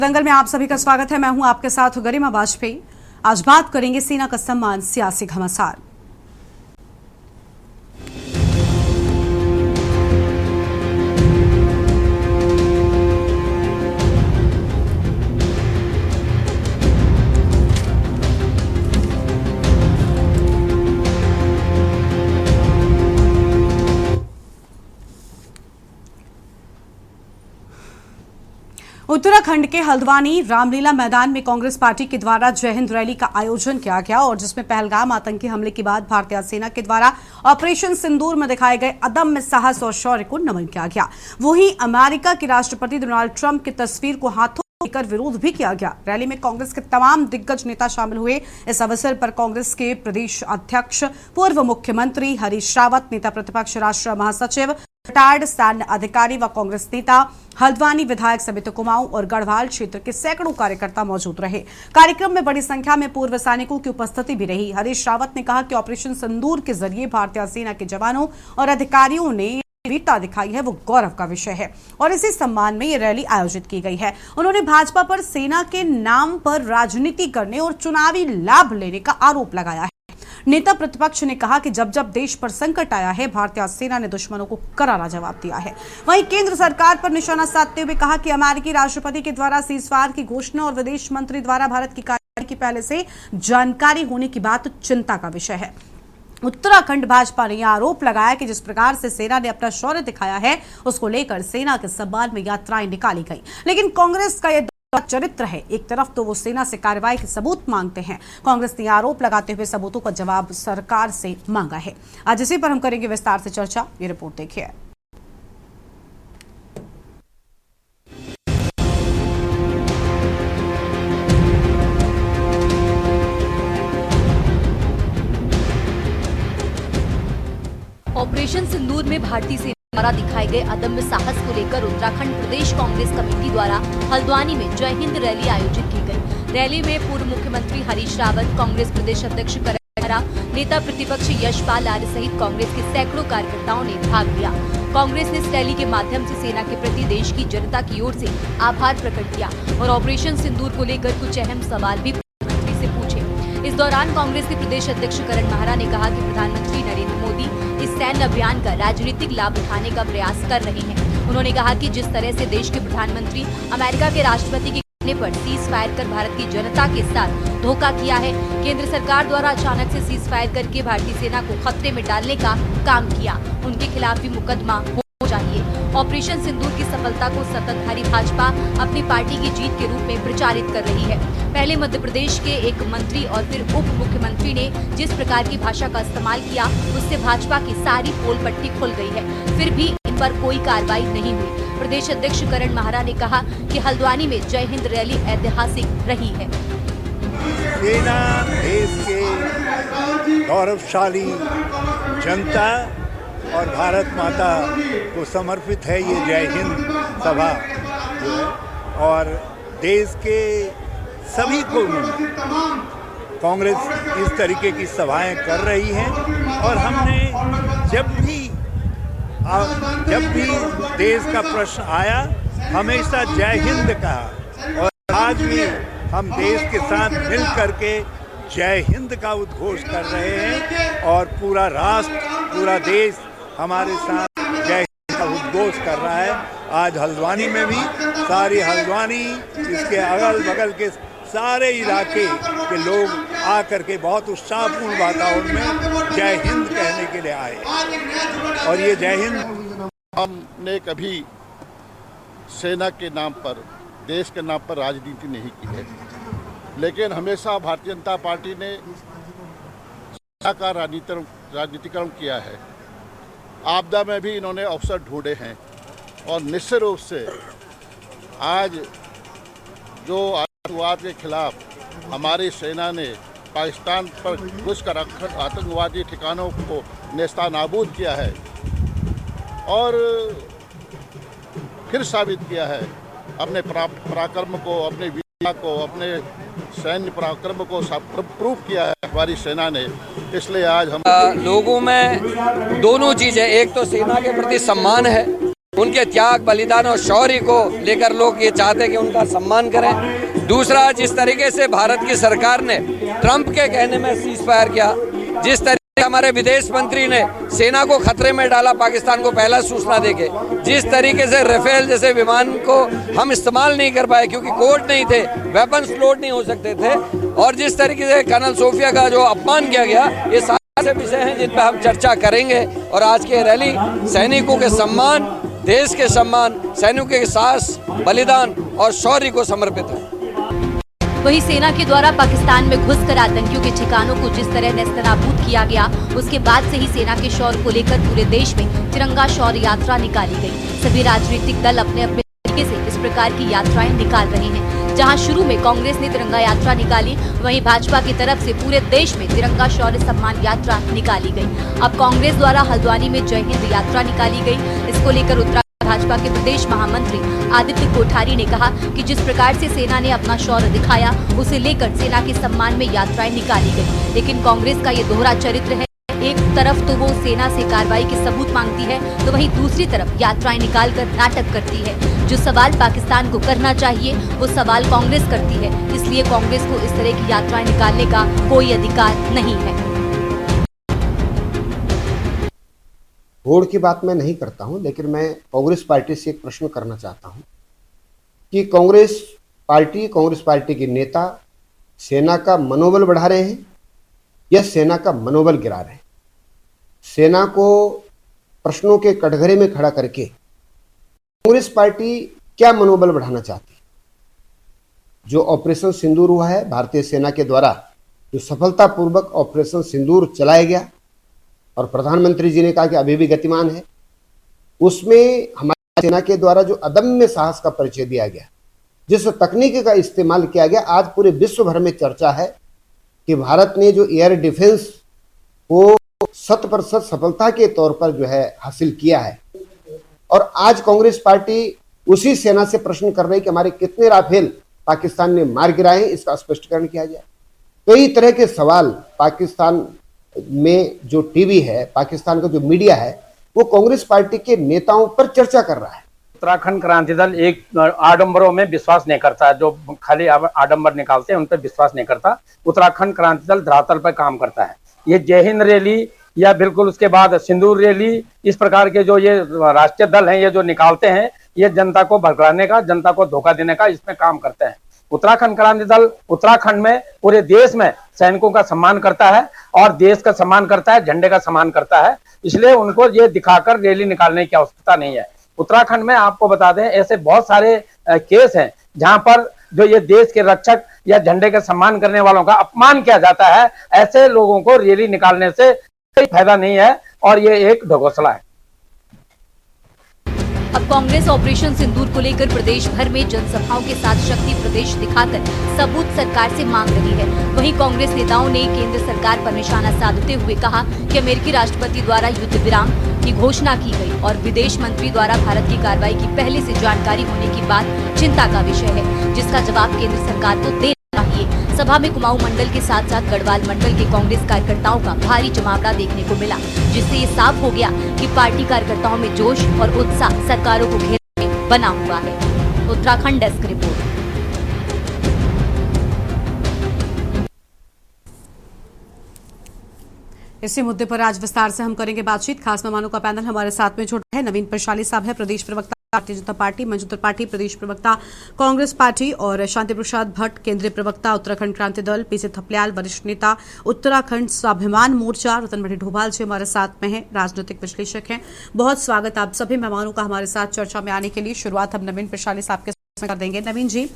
दंगल में आप सभी का स्वागत है। मैं हूं आपके साथ गरिमा वाजपेयी। आज बात करेंगे सेना का सम्मान, सियासी घमासान। उत्तराखंड के हल्द्वानी रामलीला मैदान में कांग्रेस पार्टी के द्वारा जय हिंद रैली का आयोजन किया गया और जिसमें पहलगाम आतंकी हमले के बाद भारतीय सेना के द्वारा ऑपरेशन सिंदूर में दिखाए गए अदम्य साहस और शौर्य को नमन किया गया। वहीं अमेरिका के राष्ट्रपति डोनाल्ड ट्रंप की तस्वीर को हाथों लेकर विरोध भी किया गया। रैली में कांग्रेस के तमाम दिग्गज नेता शामिल हुए। इस अवसर पर कांग्रेस के प्रदेश अध्यक्ष, पूर्व मुख्यमंत्री हरीश रावत, नेता प्रतिपक्ष, राष्ट्रीय महासचिव, रिटायर्ड सैन्य अधिकारी व कांग्रेस नेता, हल्द्वानी विधायक समित कुमाऊं और गढ़वाल क्षेत्र के सैकड़ों कार्यकर्ता मौजूद रहे। कार्यक्रम में बड़ी संख्या में पूर्व सैनिकों की उपस्थिति भी रही। हरीश रावत ने कहा कि ऑपरेशन सिंदूर के जरिए भारतीय सेना के जवानों और अधिकारियों ने वीरता दिखाई है, वो गौरव का विषय है और इसी सम्मान में ये रैली आयोजित की गई है। उन्होंने भाजपा पर सेना के नाम पर राजनीति करने और चुनावी लाभ लेने का आरोप लगाया है। नेता प्रतिपक्ष ने कहा कि जब जब देश पर संकट आया है, भारतीय सेना ने दुश्मनों को करारा जवाब दिया है। वहीं केंद्र सरकार पर निशाना साधते हुए कहा कि अमेरिकी राष्ट्रपति के द्वारा सीजफायर की घोषणा और विदेश मंत्री द्वारा भारत की कार्रवाई की पहले से जानकारी होने की बात चिंता का विषय है। उत्तराखंड भाजपा ने यह आरोप लगाया कि जिस प्रकार से सेना ने अपना शौर्य दिखाया है, उसको लेकर सेना के सम्मान में यात्राएं निकाली गई। लेकिन कांग्रेस का यह चरित्र है। एक तरफ तो वो सेना से कार्रवाई के सबूत मांगते हैं, कांग्रेस ने आरोप लगाते हुए सबूतों का जवाब सरकार से मांगा है। आज इसी पर हम करेंगे विस्तार से चर्चा। ये रिपोर्ट देखिए। ऑपरेशन सिंदूर में भारतीय सेना द्वारा दिखाए गए अदम्य साहस को लेकर उत्तराखंड प्रदेश कांग्रेस कमेटी द्वारा हल्द्वानी में जय हिंद रैली आयोजित की गई। रैली में पूर्व मुख्यमंत्री हरीश रावत, कांग्रेस प्रदेश अध्यक्ष करण मेहरा, नेता प्रतिपक्ष यशपाल आर्य सहित कांग्रेस के सैकड़ों कार्यकर्ताओं ने भाग लिया। कांग्रेस ने इस रैली के माध्यम से सेना के प्रति देश की जनता की ओर से आभार प्रकट किया और ऑपरेशन सिंदूर को लेकर कुछ अहम सवाल भी प्रधानमंत्री से पूछे। इस दौरान कांग्रेस के प्रदेश अध्यक्ष करण मेहरा ने कहा कि प्रधानमंत्री नरेंद्र मोदी इस सैन्य अभियान का राजनीतिक लाभ उठाने का प्रयास कर रहे हैं। उन्होंने कहा कि जिस तरह से देश के प्रधानमंत्री अमेरिका के राष्ट्रपति के कहने पर सीज फायर कर भारत की जनता के साथ धोखा किया है, केंद्र सरकार द्वारा अचानक से सीज फायर करके भारतीय सेना को खतरे में डालने का काम किया, उनके खिलाफ भी मुकदमा हो चाहिए। ऑपरेशन सिंदूर की सफलता को सत्ताधारी भाजपा अपनी पार्टी की जीत के रूप में प्रचारित कर रही है। पहले मध्य प्रदेश के एक मंत्री और फिर उप मुख्यमंत्री ने जिस प्रकार की भाषा का इस्तेमाल किया, उससे भाजपा की सारी पोल पट्टी खुल गई है। फिर भी इन पर कोई कार्रवाई नहीं हुई। प्रदेश अध्यक्ष करण मेहरा ने कहा कि हल्द्वानी में जय हिंद रैली ऐतिहासिक रही है। सेना देश के गौरवशाली जनता और भारत माता को समर्पित है ये जय हिंद सभा जो है, और देश के सभी कोनों में कांग्रेस इस तरीके की सभाएं कर रही है और हमने जब भी देश का प्रश्न आया हमेशा जय हिंद कहा और आज भी हम देश के साथ मिल करके जय हिंद का उद्घोष कर रहे हैं और पूरा राष्ट्र, पूरा देश हमारे साथ जय हिंद का उद्घोष कर रहा है। आज हल्द्वानी में भी सारी हल्द्वानी, इसके अगल बगल के सारे इलाके के लोग आकर के बहुत उत्साहपूर्ण वातावरण में जय हिंद कहने के लिए आए। और ये जय हिंद, हमने कभी सेना के नाम पर, देश के नाम पर राजनीति नहीं की है, लेकिन हमेशा भारतीय जनता पार्टी ने सेना का राजनीतिकरण किया है। आपदा में भी इन्होंने अवसर ढूंढे हैं और निश्चित रूप से आज जो आतंकवाद के खिलाफ हमारी सेना ने पाकिस्तान पर घुसकर आतंकवादी ठिकानों को नेस्तानाबूद किया है और फिर साबित किया है अपने पराक्रम को, अपने वीरता को, अपने सैन्य पराक्रम को प्रूव किया है हमारी सेना ने। इसलिए आज हम लोगों में दोनों चीज़ें, एक तो सेना के प्रति सम्मान है उनके त्याग, बलिदान और शौर्य को लेकर लोग ये चाहते हैं कि उनका सम्मान करें। दूसरा, जिस तरीके से भारत की सरकार ने ट्रंप के कहने में सीज फायर किया, जिस तरीके से हमारे विदेश मंत्री ने सेना को खतरे में डाला पाकिस्तान को पहला सूचना देके, जिस तरीके से राफेल जैसे विमान को हम इस्तेमाल नहीं कर पाए क्योंकि कोड नहीं थे, वेपन्स लोड नहीं हो सकते थे, और जिस तरीके से कर्नल सोफिया का जो अपमान किया गया, ये सारे ऐसे विषय हैं जिन पर हम चर्चा करेंगे। और आज की रैली सैनिकों के सम्मान, देश के सम्मान, सैनिकों के साहस, बलिदान और शौर्य को समर्पित है। वहीं सेना के द्वारा पाकिस्तान में घुसकर आतंकियों के ठिकानों को जिस तरह नेस्तनाबूद किया गया, उसके बाद से ही सेना के शौर्य को लेकर पूरे देश में तिरंगा शौर्य यात्रा निकाली गई। सभी राजनीतिक दल अपने अपने तरीके से इस प्रकार की यात्राएं निकाल रहे हैं। जहां शुरू में कांग्रेस ने तिरंगा यात्रा निकाली, वहीं भाजपा की तरफ से पूरे देश में तिरंगा शौर्य सम्मान यात्रा निकाली गई। अब कांग्रेस द्वारा हल्द्वानी में जय हिंद यात्रा निकाली गई। इसको लेकर उत्तराखंड भाजपा के प्रदेश महामंत्री आदित्य कोठारी ने कहा कि जिस प्रकार से सेना ने अपना शौर्य दिखाया, उसे लेकर सेना के सम्मान में यात्राएं निकाली गई। लेकिन कांग्रेस का ये दोहरा चरित्र है, एक तरफ तो वो सेना से कार्रवाई के सबूत मांगती है, तो वहीं दूसरी तरफ यात्राएं निकालकर नाटक करती है। जो सवाल पाकिस्तान को करना चाहिए, वो सवाल कांग्रेस करती है। इसलिए कांग्रेस को इस तरह की यात्राएं निकालने का कोई अधिकार नहीं है। होड़ की बात मैं नहीं करता हूं, लेकिन मैं कांग्रेस पार्टी से एक प्रश्न करना चाहता हूं कि कांग्रेस पार्टी के नेता सेना का मनोबल बढ़ा रहे हैं या सेना का मनोबल गिरा रहे हैं। सेना को प्रश्नों के कटघरे में खड़ा करके कांग्रेस पार्टी क्या मनोबल बढ़ाना चाहती है? जो ऑपरेशन सिंदूर हुआ है, भारतीय सेना के द्वारा जो सफलतापूर्वक ऑपरेशन सिंदूर चलाया गया और प्रधानमंत्री जी ने कहा कि अभी भी गतिमान है, उसमें हमारी सेना के द्वारा जो अदम्य साहस का परिचय दिया गया, जिस तकनीक का इस्तेमाल किया गया, आज पूरे विश्व भर में चर्चा है कि भारत ने जो एयर डिफेंस को 100% सफलता के तौर पर जो है हासिल किया है। और आज कांग्रेस पार्टी उसी सेना से प्रश्न कर रही है कि हमारे कितने राफेल पाकिस्तान ने मार गिराए हैं, इसका स्पष्टीकरण किया जाए। कई तरह के सवाल पाकिस्तान में जो टीवी है, पाकिस्तान का जो मीडिया है, वो कांग्रेस पार्टी के नेताओं पर चर्चा कर रहा है। उत्तराखंड क्रांति दल एक आडंबरों में विश्वास नहीं करता, जो खाली आडंबर निकालते हैं उन पर विश्वास नहीं करता। उत्तराखंड क्रांति दल धरातल पर काम करता है। ये जय हिंद रैली या बिल्कुल उसके बाद सिंदूर रैली, इस प्रकार के जो ये राष्ट्रीय दल हैं, ये जो निकालते हैं, ये जनता को भड़काने का, जनता को धोखा देने का इसमें काम करते हैं। उत्तराखंड क्रांति दल उत्तराखंड में, पूरे देश में सैनिकों का सम्मान करता है और देश का सम्मान करता है, झंडे का सम्मान करता है। इसलिए उनको ये दिखाकर रैली निकालने की आवश्यकता नहीं है। उत्तराखंड में आपको बता दें, ऐसे बहुत सारे केस हैं जहां पर जो ये देश के रक्षक या झंडे का सम्मान करने वालों का अपमान किया जाता है। ऐसे लोगों को रैली निकालने से कोई फायदा नहीं है और ये एक ढकोसला है। अब कांग्रेस ऑपरेशन सिंदूर को लेकर प्रदेश भर में जनसभाओं के साथ शक्ति प्रदेश दिखाकर सबूत सरकार से मांग रही है। वहीं कांग्रेस नेताओं ने केंद्र सरकार पर निशाना साधते हुए कहा कि अमेरिकी राष्ट्रपति द्वारा युद्ध विराम की घोषणा की गई और विदेश मंत्री द्वारा भारत की कार्रवाई की पहले से जानकारी होने की बात चिंता का विषय है, जिसका जवाब केंद्र सरकार को देना चाहिए। सभा में कुमाऊं मंडल के साथ साथ गढ़वाल मंडल के कांग्रेस कार्यकर्ताओं का भारी जमावड़ा देखने को मिला, जिससे ये साफ हो गया कि पार्टी कार्यकर्ताओं में जोश और उत्साह सरकारों को घेरने में बना हुआ है। Uttarakhand desk report. इसी मुद्दे पर आज विस्तार से हम करेंगे बातचीत। खास मेहमानों का पैनल हमारे साथ में जुड़ा है। नवीन प्रशाली साहब है, प्रदेश प्रवक्ता भारतीय जनता पार्टी, मंजू त्रिपाठी प्रदेश प्रवक्ता कांग्रेस पार्टी, और शांति प्रसाद भट्ट केंद्रीय प्रवक्ता उत्तराखंड क्रांति दल, पीसी थपलियाल वरिष्ठ नेता उत्तराखंड स्वाभिमान मोर्चा, रतन मणि ढोभाल जी हमारे साथ में हैं, राजनीतिक विश्लेषक हैं। बहुत स्वागत आप सभी मेहमानों का हमारे साथ चर्चा में आने के लिए। शुरुआत हम नवीन प्रशाली साहब के साथ कर देंगे। नवीन जी,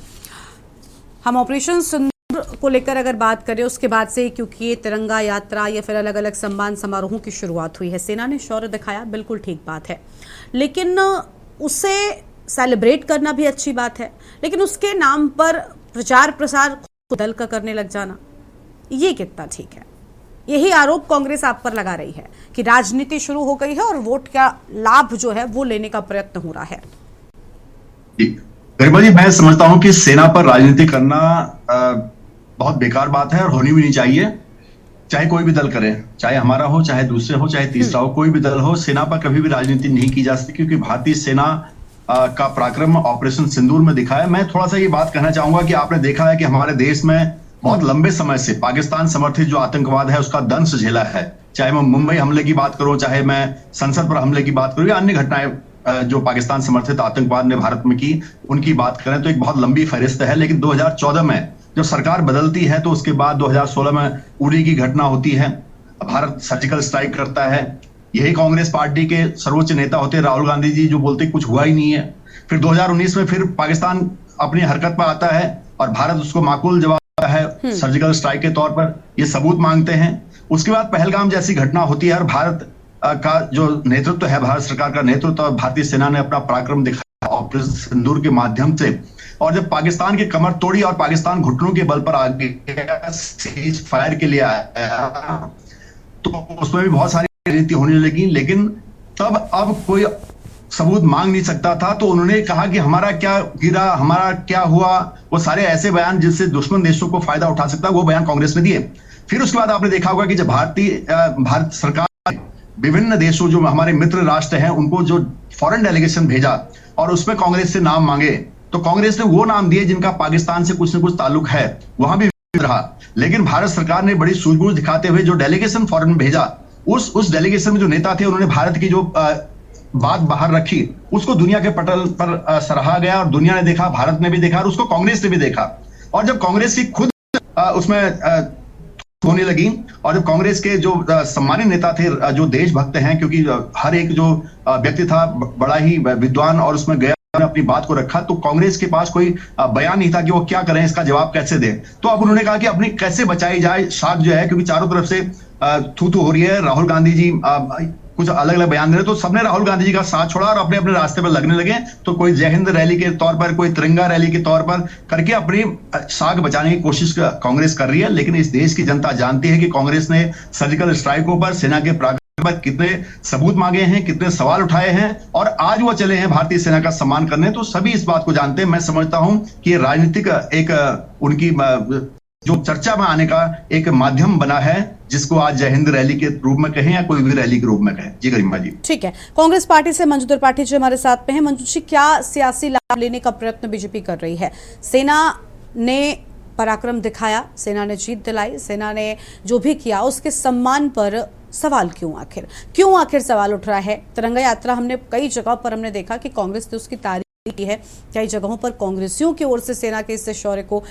हम ऑपरेशन सिंदूर को लेकर अगर बात करें, उसके बाद से क्योंकि ये तिरंगा यात्रा या फिर अलग अलग सम्मान समारोहों की शुरुआत हुई है, सेना ने शौर्य दिखाया, बिल्कुल ठीक बात है, लेकिन उसे सेलिब्रेट करना भी अच्छी बात है, लेकिन उसके नाम पर प्रचार प्रसार खुद दल का करने लग जाना, ये कितना ठीक है? यही आरोप कांग्रेस आप पर लगा रही है कि राजनीति शुरू हो गई है और वोट का लाभ जो है वो लेने का प्रयत्न हो रहा है। गरिमा जी, मैं समझता हूं कि सेना पर राजनीति करना बहुत बेकार बात है और होनी भी नहीं चाहिए। चाहे कोई भी दल करे, चाहे हमारा हो, चाहे दूसरे हो, चाहे तीसरा हो, कोई भी दल हो, सेना पर कभी भी राजनीति नहीं की जा सकती, क्योंकि भारतीय सेना का पराक्रम ऑपरेशन सिंदूर में दिखा है। मैं थोड़ा सा ये बात कहना चाहूंगा कि आपने देखा है कि हमारे देश में बहुत लंबे समय से पाकिस्तान समर्थित जो आतंकवाद है उसका दंश झेला है। चाहे मैं मुंबई हमले की बात करूं, चाहे मैं संसद पर हमले की बात करूं, या अन्य घटनाएं जो पाकिस्तान समर्थित आतंकवाद ने भारत में की, उनकी बात करें तो एक बहुत लंबी फहरिस्त है। लेकिन 2014 में जब सरकार बदलती है तो उसके बाद 2016 में उड़ी की घटना होती है, भारत सर्जिकल स्ट्राइक करता है। यही कांग्रेस पार्टी के सर्वोच्च नेता होते राहुल गांधी जी जो बोलते कुछ हुआ ही नहीं है। फिर 2019 में फिर पाकिस्तान अपनी हरकत पर आता है और भारत उसको माकूल जवाब देता है सर्जिकल स्ट्राइक के तौर पर, ये सबूत मांगते हैं। उसके बाद पहलगाम जैसी घटना होती है और भारत का जो नेतृत्व है, भारत सरकार का नेतृत्व और भारतीय सेना ने अपना पराक्रम दिखाया ऑपरेशन सिंदूर के माध्यम से। और जब पाकिस्तान की कमर तोड़ी और पाकिस्तान घुटनों के बल पर आ गया, सीज फायर के लिए आया, तो उसमें भी बहुत सारी राजनीति होने लगी। लेकिन तब अब कोई सबूत मांग नहीं सकता था, तो उन्होंने कहा कि हमारा क्या गिरा, हमारा क्या हुआ, वो सारे ऐसे बयान जिससे दुश्मन देशों को फायदा उठा सकता है, वो बयान कांग्रेस ने दिए। फिर उसके बाद आपने देखा होगा कि जब भारत सरकार विभिन्न देशों जो हमारे मित्र राष्ट्र हैं उनको जो फॉरेन डेलीगेशन भेजा और उसमें कांग्रेस से नाम मांगे, तो कांग्रेस ने वो नाम दिए जिनका पाकिस्तान से कुछ न कुछ ताल्लुक है, वहां भी रहा। लेकिन भारत सरकार ने बड़ी सूझबूझ दिखाते हुए जो डेलीगेशन फॉरेन में भेजा, उस डेलीगेशन में जो नेता थे उन्होंने भारत की जो बात बाहर रखी, उसको दुनिया के पटल पर सराहा गया और दुनिया ने देखा, भारत ने भी देखा और उसको कांग्रेस ने भी देखा। और जब कांग्रेस की खुद उसमें होने लगी और जब कांग्रेस के जो सम्मानित नेता थे, जो देशभक्त हैं, क्योंकि हर एक जो व्यक्ति था बड़ा ही विद्वान और उसमें गया अपनी बात को रखा, तो कांग्रेस के पास कोई बयान नहीं था कि वो क्या करें, इसका जवाब कैसे दें। तो अब उन्होंने कहा कि अपनी कैसे बचाई जाए शाख जो है, क्योंकि चारों तरफ से थू हो रही है। राहुल गांधी जी कुछ अलग अलग बयान दे रहे, तो सबने राहुल गांधी जी का साथ छोड़ा और अपने अपने रास्ते पर लगने लगे। तो कोई जय हिंद रैली के तौर पर, कोई तिरंगा रैली के तौर पर करके अपनी साख बचाने की कोशिश कांग्रेस कर रही है। लेकिन इस देश की जनता जानती है कि कांग्रेस ने सर्जिकल स्ट्राइकों पर, सेना के पराक्रम पर कितने सबूत मांगे हैं, कितने सवाल उठाए हैं और आज वो चले हैं भारतीय सेना का सम्मान करने। तो सभी इस बात को जानते हैं। मैं समझता हूं कि ये राजनीतिक एक उनकी जो चर्चा में आने का एक माध्यम बना है, जिसको आज जय हिंद रैली के रूप में कहें या कोई भी रैली के रूप में कहें। जी गरिमा जी। ठीक है, कांग्रेस पार्टी से मंजू त्रिपाठी जी हमारे साथ में हैं। मंजू जी, क्या सियासी लाभ लेने का प्रयत्न बीजेपी कर रही है? सेना ने पराक्रम दिखाया, सेना ने जीत दिलाई, सेना ने जो भी किया उसके सम्मान पर सवाल क्यों आखिर सवाल उठ रहा है? तिरंगा यात्रा हमने कई जगह पर हमने देखा कि कांग्रेस ने उसकी तारीफ की है, कई जगहों पर कांग्रेसियों की ओर से सेना के इस शौर्य को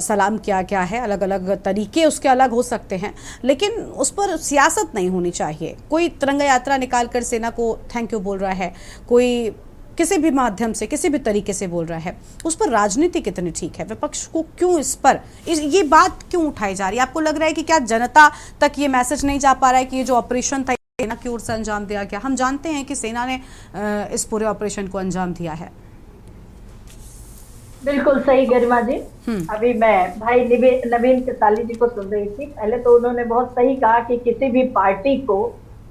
सलाम किया गया है। अलग अलग तरीके उसके अलग हो सकते हैं, लेकिन उस पर सियासत नहीं होनी चाहिए। कोई तिरंगा यात्रा निकालकर सेना को थैंक यू बोल रहा है, कोई किसी भी माध्यम से किसी भी तरीके से बोल रहा है, उस पर राजनीति कितनी ठीक है? विपक्ष को क्यों इस पर ये बात क्यों उठाई जा रही है? आपको लग रहा है कि क्या जनता तक ये मैसेज नहीं जा पा रहा है कि ये जो ऑपरेशन था सेना की ओर से अंजाम दिया गया? हम जानते हैं कि सेना ने इस पूरे ऑपरेशन को अंजाम दिया है। बिल्कुल सही गरिमा जी। अभी मैं भाई नवीन किसाली जी को सुन रही थी। पहले तो उन्होंने बहुत सही कहा कि किसी भी पार्टी को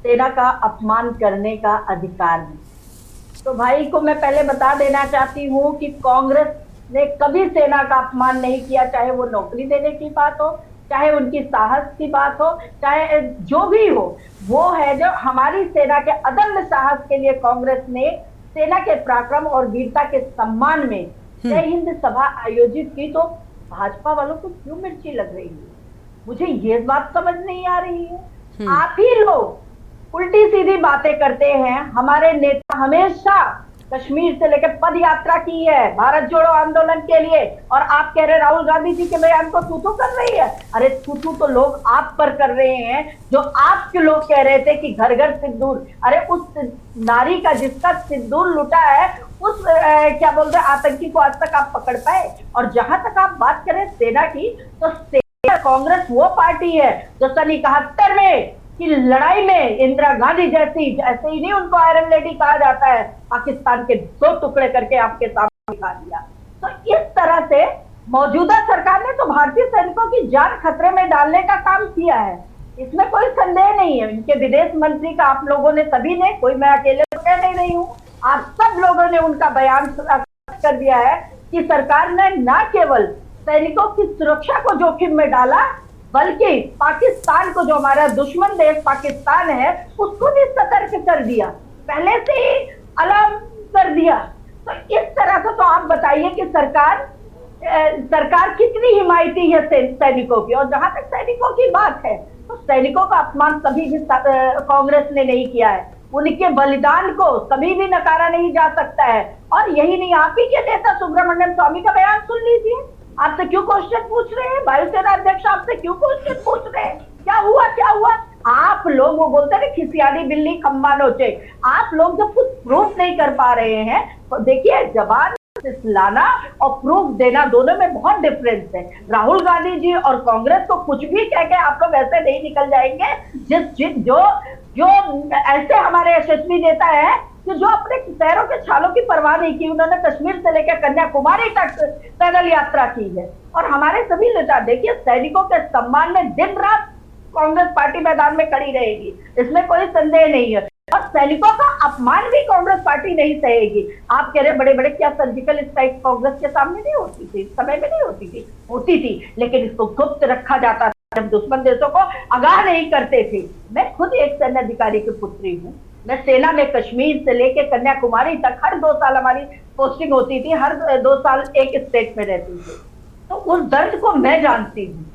सेना का अपमान करने का अधिकार नहीं। तो भाई को मैं पहले बता देना चाहती हूँ कि कांग्रेस ने कभी सेना का अपमान नहीं किया, चाहे वो नौकरी देने की बात हो, चाहे उनकी साहस की बात हो, चाहे जो भी हो। वो है जो हमारी सेना के अदम्य साहस के लिए कांग्रेस ने सेना के पराक्रम और वीरता के सम्मान में जय हिंद सभा आयोजित की। तो भाजपा वालों को क्यों मिर्ची लग रही है? मुझे ये बात समझ नहीं आ रही है। आप ही लोग उल्टी सीधी बातें करते हैं। हमारे नेता हमेशा कश्मीर से लेकर पद यात्रा की है भारत जोड़ो आंदोलन के लिए, और आप कह रहे राहुल गांधी जी के बयान को थू कर रही है। अरे थू तो लोग आप पर कर रहे हैं, जो आपके लोग कह रहे थे कि घर घर सिंदूर। अरे उस नारी का जिसका सिंदूर लुटा है, उस क्या बोलते हैं आतंकी को आज तक आप पकड़ पाए? और जहां तक आप बात करें सेना की, तो सेना कांग्रेस वो पार्टी है जो सन 71 में की लड़ाई में इंदिरा गांधी जैसी, ऐसे ही नहीं उनको आयरन लेडी कहा जाता है, पाकिस्तान के 2 टुकड़े करके आपके सामने दिखा दिया। तो इस तरह से मौजूदा सरकार ने तो भारतीय सैनिकों की जान खतरे में डालने का काम किया है, इसमें कोई संदेह नहीं है। इनके विदेश मंत्री का आप लोगों ने सभी ने, कोई मैं अकेले तो कह नहीं रही हूँ, आप सब लोगों ने उनका बयान कर दिया है कि सरकार ने न केवल सैनिकों की सुरक्षा को जोखिम में डाला, बल्कि पाकिस्तान को, जो हमारा दुश्मन देश पाकिस्तान है, उसको भी सतर्क कर दिया, पहले से ही अलार्म कर दिया। तो इस तरह से तो आप बताइए कि सरकार कितनी हिमायती है सैनिकों की। और जहां तक सैनिकों की बात है, तो सैनिकों का अपमान कभी भी कांग्रेस ने नहीं किया है, उनके बलिदान को कभी भी नकारा नहीं जा सकता है। और यही नहीं, आप ही के नेता सुब्रमण्यम स्वामी का बयान सुन लीजिए, आपसे क्यों क्वेश्चन पूछ रहे हैं, वायुसेना अध्यक्ष आपसे क्यों क्वेश्चन पूछ रहे हैं, क्या हुआ क्या हुआ। आप लोग, वो बोलते हैं खिसियानी बिल्ली खम्बा नोचे, आप लोग जब कुछ प्रूफ नहीं कर पा रहे हैं, तो देखिए जवान लाना और प्रूफ देना, दोनों में बहुत डिफरेंस है। राहुल गांधी जी और कांग्रेस को कुछ भी कह के आप लोग ऐसे नहीं निकल जाएंगे। जो ऐसे हमारे यशस्वी नेता है कि जो अपने पैरों के छालों की परवाह नहीं की, उन्होंने कश्मीर से लेकर कन्याकुमारी तक पैदल यात्रा की है। और हमारे सभी नेता, देखिए सैनिकों के सम्मान में दिन रात कांग्रेस पार्टी मैदान में खड़ी रहेगी, इसमें कोई संदेह नहीं है। और सैनिकों का अपमान भी कांग्रेस पार्टी नहीं सहेगी। आप कह रहे बड़े बड़े, क्या सर्जिकल स्ट्राइक कांग्रेस के सामने नहीं होती थी, समय में नहीं होती थी, लेकिन इसको गुप्त रखा जाता था, जब दुश्मन देशों को आगाह नहीं करते थे। मैं खुद एक सैन्य अधिकारी की पुत्री हूँ, मैं सेना में कश्मीर से लेके कन्याकुमारी तक हर 2 साल हमारी पोस्टिंग होती थी, हर 2 साल एक स्टेट में रहती थी, तो उस दर्द को मैं जानती हूँ।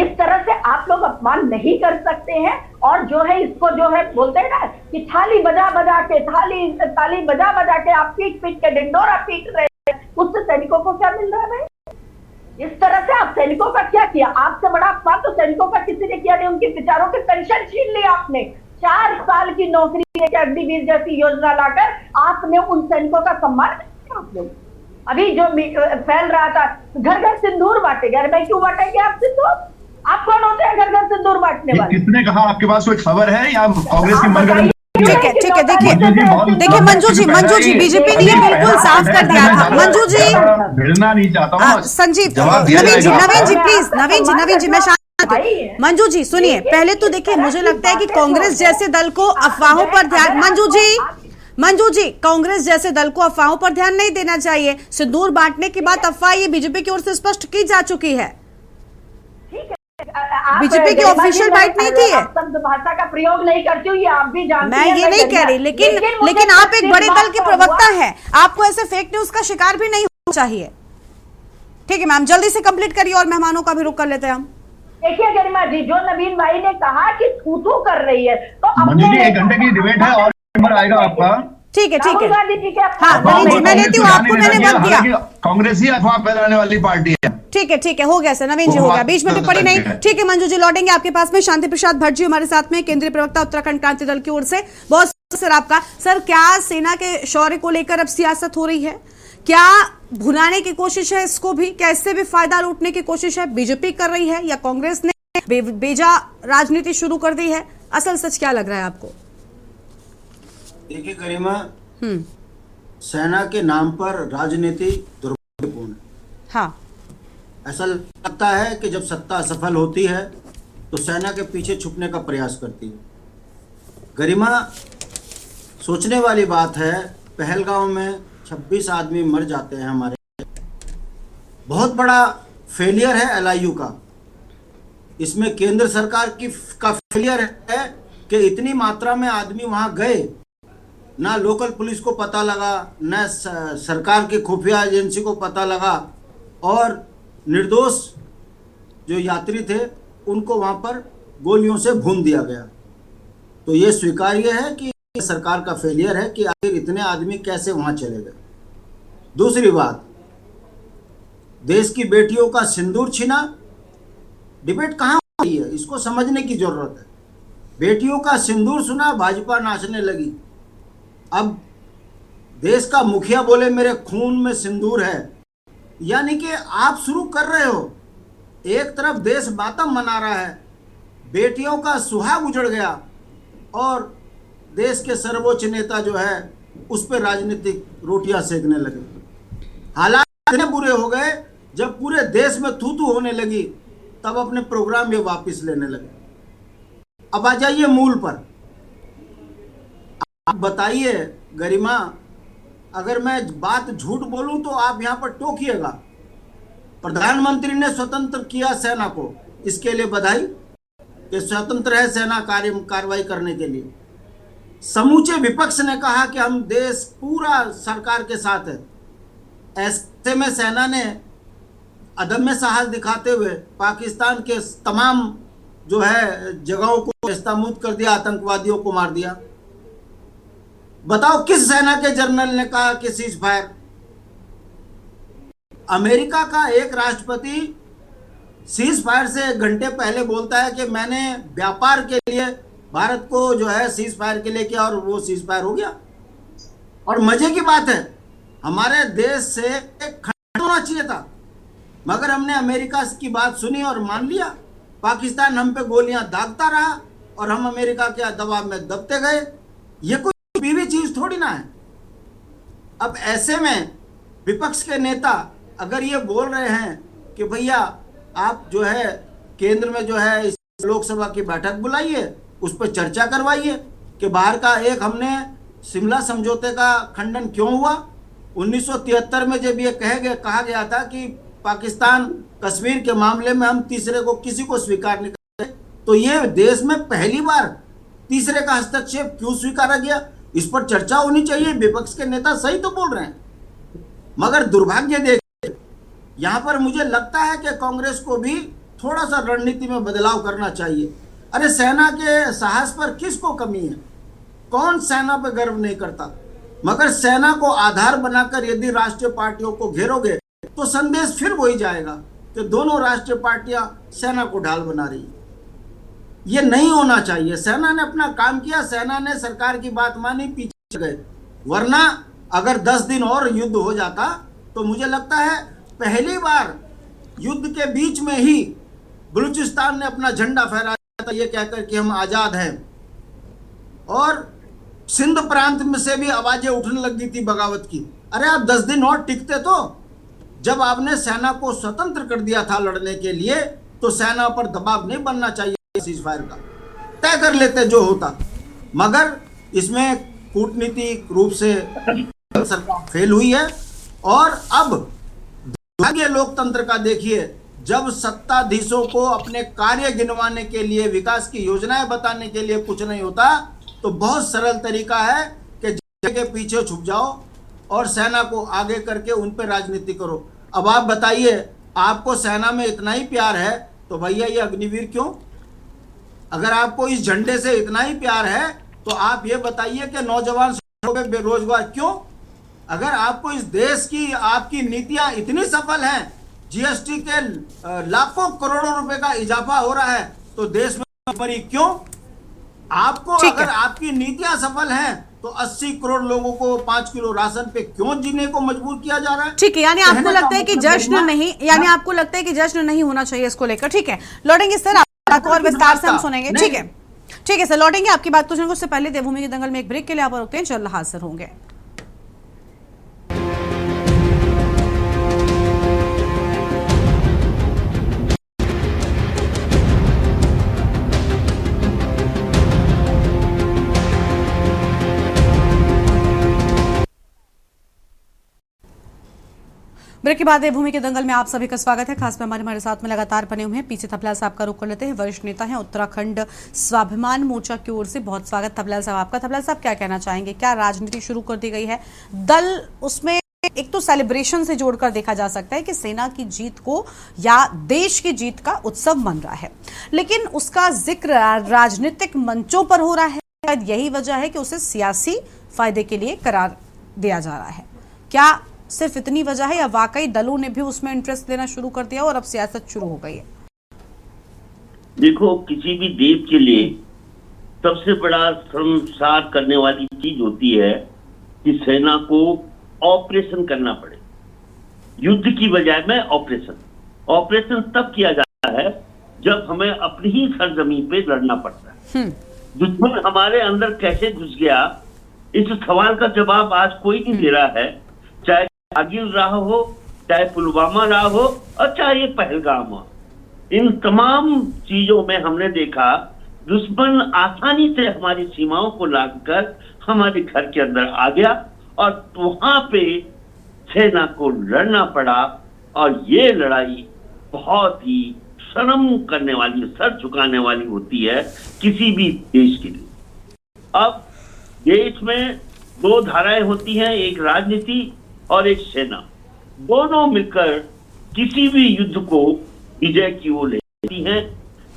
इस तरह से आप लोग अपमान नहीं कर सकते हैं। और जो है, इसको जो है बोलते हैं ना कि ताली बजा बजा के आप पीट के डिंडोरा पीट रहे हैं, उससे सैनिकों को क्या मिल रहा है भाई? इस तरह से आप सैनिकों का क्या किया? आपसे बड़ा अपमान तो सैनिकों का किसी ने किया नहीं। उनके विचारों की पेंशन छीन ली आपने, 4 साल की नौकरी लेकर अग्निवीर जैसी योजना लाकर आपने उन सैनिकों का सम्मान किया। आप लोग अभी जो फैल रहा था, घर घर सिंदूर बांटे गए, भाई क्यों बांटेंगे आप सिंदूर? आप कौन होते हैं घर घर सिंदूर बांटने वाले? किसने कहा? आपके पास कोई खबर है या कांग्रेस की मनगढ़ंत? ठीक है, देखिए मंजू जी, बीजेपी ने ये बिल्कुल साफ कर दिया था। मंजू जी, भिड़ना नहीं चाहता हूँ। संजीव, नवीन जी प्लीज, नवीन जी मैं शांत। मंजू जी सुनिए, पहले तो देखिए, मुझे लगता है कि कांग्रेस जैसे दल को अफवाहों पर ध्यान, मंजू जी कांग्रेस जैसे दल को अफवाहों पर ध्यान नहीं देना चाहिए। सिंदूर बांटने की बात अफवाह ये बीजेपी की ओर से स्पष्ट की जा चुकी है, बीजेपी की ऑफिशियल बाइट नहीं की है। शब्द भाषा का प्रयोग नहीं करती हूँ, ये आप भी जानते हैं। मैं ये नहीं कह रही, लेकिन आप एक बड़े दल के प्रवक्ता हैं, आपको ऐसे फेक न्यूज का शिकार भी नहीं होना चाहिए। ठीक है मैम, जल्दी से कंप्लीट करिए और मेहमानों का भी रुख कर लेते हैं हम। देखिए गरिमा जी, जो नवीन भाई ने कहा कि थू कर रही है, तो मंजू जी 1 घंटे की डिबेट है और नंबर आएगा आपका। ठीक है, राहुल गांधी जी के हाँ नवीन जी, मैं लेती हूँ आपको, मैंने वक्त दिया। कांग्रेस ही अफवाह फैलाने वाली पार्टी है। ठीक है, हो गया सर, नवीन जी हो गया, बीच में टिप्पणी नहीं। ठीक है मंजू जी, लौटेंगे आपके पास में। शांति प्रसाद भट्ट जी हमारे साथ में, केंद्रीय प्रवक्ता उत्तराखंड क्रांति दल की ओर से। बहुत सर आपका सर, क्या सेना के शौर्य को लेकर अब सियासत हो रही है? क्या भुनाने की कोशिश है इसको भी? क्या इससे भी फायदा लूटने की कोशिश है बीजेपी कर रही है, या कांग्रेस ने बेजा राजनीति शुरू कर दी है? असल सच क्या लग रहा है आपको? देखिए गरिमा, सेना के नाम पर राजनीति दुर्भाग्यपूर्ण है। हाँ, ऐसा लगता है कि जब सत्ता असफल होती है तो सेना के पीछे छुपने का प्रयास करती है। गरिमा, सोचने वाली बात है, पहलगांव में 26 आदमी मर जाते हैं हमारे, बहुत बड़ा फेलियर है एलआईयू का। इसमें केंद्र सरकार का फेलियर है कि इतनी मात्रा में आदमी वहां गए, ना लोकल पुलिस को पता लगा, ना सरकार के खुफिया एजेंसी को पता लगा, और निर्दोष जो यात्री थे उनको वहां पर गोलियों से भून दिया गया। तो ये स्वीकार्य है कि सरकार का फेलियर है कि आखिर इतने आदमी कैसे वहां चले गए। दूसरी बात, देश की बेटियों का सिंदूर छीना, डिबेट कहाँ हो रही है, इसको समझने की जरूरत है। बेटियों का सिंदूर सुना, भाजपा नाचने लगी। अब देश का मुखिया बोले मेरे खून में सिंदूर है, यानी कि आप शुरू कर रहे हो। एक तरफ देश मातम मना रहा है, बेटियों का सुहाग उजड़ गया, और देश के सर्वोच्च नेता जो है उस पर राजनीतिक रोटियां सेकने लगे। हालात इतने बुरे हो गए, जब पूरे देश में थू थू होने लगी तब अपने प्रोग्राम ये वापस लेने लगे। अब आ जाइए मूल पर। आप बताइए गरिमा, अगर मैं बात झूठ बोलूं तो आप यहां पर टोकिएगा। प्रधानमंत्री ने स्वतंत्र किया सेना को, इसके लिए बधाई कि स्वतंत्र है सेना कार्रवाई करने के लिए। समूचे विपक्ष ने कहा कि हम देश पूरा सरकार के साथ है। ऐसे में सेना ने अदम्य साहस दिखाते हुए पाकिस्तान के तमाम जो है जगहों को नेस्तनाबूद कर दिया, आतंकवादियों को मार दिया। बताओ किस सेना के जनरल ने कहा कि सीज फायर? अमेरिका का एक राष्ट्रपति सीज फायर से 1 घंटे पहले बोलता है कि मैंने व्यापार के लिए भारत को जो है सीज फायर के लिए किया और वो सीज फायर हो गया। और मजे की बात है, हमारे देश से एक खंड होना चाहिए था, मगर हमने अमेरिका की बात सुनी और मान लिया। पाकिस्तान हम पे गोलियां दागता रहा और हम अमेरिका के दबाव में दबते गए। ये कोई बीवी चीज थोड़ी ना है। अब ऐसे में विपक्ष के नेता अगर ये बोल रहे हैं कि भैया आप जो है केंद्र में जो है इस लोकसभा की बैठक बुलाइए, उस पर चर्चा करवाइए कि बाहर का एक हमने शिमला समझौते का खंडन क्यों हुआ। 1973 में जब ये कहा गया था कि पाकिस्तान कश्मीर के मामले में हम तीसरे को किसी को स्वीकार नहीं करते, तो ये देश में पहली बार तीसरे का हस्तक्षेप क्यों स्वीकारा गया, इस पर चर्चा होनी चाहिए। विपक्ष के नेता सही तो बोल रहे हैं, मगर दुर्भाग्य देखिए यहाँ पर मुझे लगता है कि कांग्रेस को भी थोड़ा सा रणनीति में बदलाव करना चाहिए। अरे सेना के साहस पर किसको कमी है? कौन सेना पर गर्व नहीं करता? मगर सेना को आधार बनाकर यदि राष्ट्रीय पार्टियों को घेरोगे तो संदेश फिर वही जाएगा कि दोनों राष्ट्रीय पार्टियां सेना को ढाल बना रही है। ये नहीं होना चाहिए। सेना ने अपना काम किया, सेना ने सरकार की बात मानी, पीछे गए। वरना अगर 10 दिन और युद्ध हो जाता तो मुझे लगता है पहली बार युद्ध के बीच में ही बलूचिस्तान ने अपना झंडा फहराया था, ये कहकर कि हम आजाद हैं। और सिंध प्रांत में से भी आवाजें उठने लग गई थी बगावत की। अरे आप 10 दिन और टिकते तो। जब आपने सेना को स्वतंत्र कर दिया था लड़ने के लिए, तो सेना पर दबाव नहीं बनना चाहिए। सीज फायर का तय कर लेते जो होता, मगर इसमें कूटनीतिक रूप से सरकार फेल हुई है। और अब दुर्भाग्य लोकतंत्र का देखिए, जब सत्ताधीशों को अपने कार्य गिनवाने के लिए, विकास की योजनाएं बताने के लिए कुछ नहीं होता, तो बहुत सरल तरीका है कि जगह के पीछे छुप जाओ और सेना को आगे करके उन पर राजनीति करो। अब आप बताइए, आपको सेना में इतना ही प्यार है तो भैया ये अग्निवीर क्यों? अगर आपको इस झंडे से इतना ही प्यार है तो आप ये बताइए कि नौजवान बेरोजगार क्यों? अगर आपको इस देश की आपकी नीतियां इतनी सफल हैं, जीएसटी के लाखों करोड़ों रुपए का इजाफा हो रहा है, तो देश में मरी क्यों? आपको अगर आपकी नीतियां सफल हैं तो 80 करोड़ लोगों को 5 किलो राशन पे क्यों जीने को मजबूर किया जा रहा है? ठीक है, यानी आपको लगता है कि जश्न नहीं, यानी आपको लगता है कि जश्न नहीं होना चाहिए इसको लेकर। ठीक है, लौटेंगे सर, आपको और विस्तार से हम सुनेंगे। ठीक है सर, लौटेंगे आपकी बात कुछ उससे पहले देवभूमि के दंगल में एक ब्रेक के लिए आप रुकते हैं, जल्द हाजिर होंगे। ब्रेक के बाद देवभूमि के दंगल में आप सभी का स्वागत है। खास मेहमान हमारे साथ में लगातार बने हुए हैं। पीछे तबलाल साहब का रुख कर लेते हैं, वरिष्ठ नेता हैं उत्तराखंड स्वाभिमान मोर्चा की ओर से। बहुत स्वागत तबलाल साहब आपका। तबलाल साहब क्या कहना चाहेंगे? क्या राजनीति शुरू कर दी गई है? दल उसमें एक तो सेलिब्रेशन से जोड़कर देखा जा सकता है कि सेना की जीत को या देश की जीत का उत्सव मन रहा है, लेकिन उसका जिक्र राजनीतिक मंचों पर हो रहा है। शायद यही वजह है कि उसे सियासी फायदे के लिए करार दिया जा रहा है। क्या सिर्फ इतनी वजह है या वाकई दलों ने भी उसमें इंटरेस्ट लेना शुरू कर दिया और अब सियासत शुरू हो गई है? देखो, किसी भी देश के लिए सबसे बड़ा शर्मसार करने वाली चीज होती है कि सेना को ऑपरेशन करना पड़े। युद्ध की बजाय में ऑपरेशन तब किया जाता है जब हमें अपनी ही सरजमीन पे लड़ना पड़ता है। दुश्मन हमारे अंदर कैसे घुस गया, इस सवाल का जवाब आज कोई नहीं दे रहा है। चाहे कारगिल रहा हो, चाहे पुलवामा रहा हो और चाहे पहलगाम हो, इन तमाम चीजों में हमने देखा दुश्मन आसानी से हमारी सीमाओं को लांघकर हमारे घर के अंदर आ गया और वहां पे सेना को लड़ना पड़ा। और ये लड़ाई बहुत ही शर्म करने वाली, सर झुकाने वाली होती है किसी भी देश के लिए। अब देश में दो धाराएं होती हैं, एक राजनीति और एक सेना। दोनों मिलकर किसी भी युद्ध को विजय की ओर ले जाती हैं।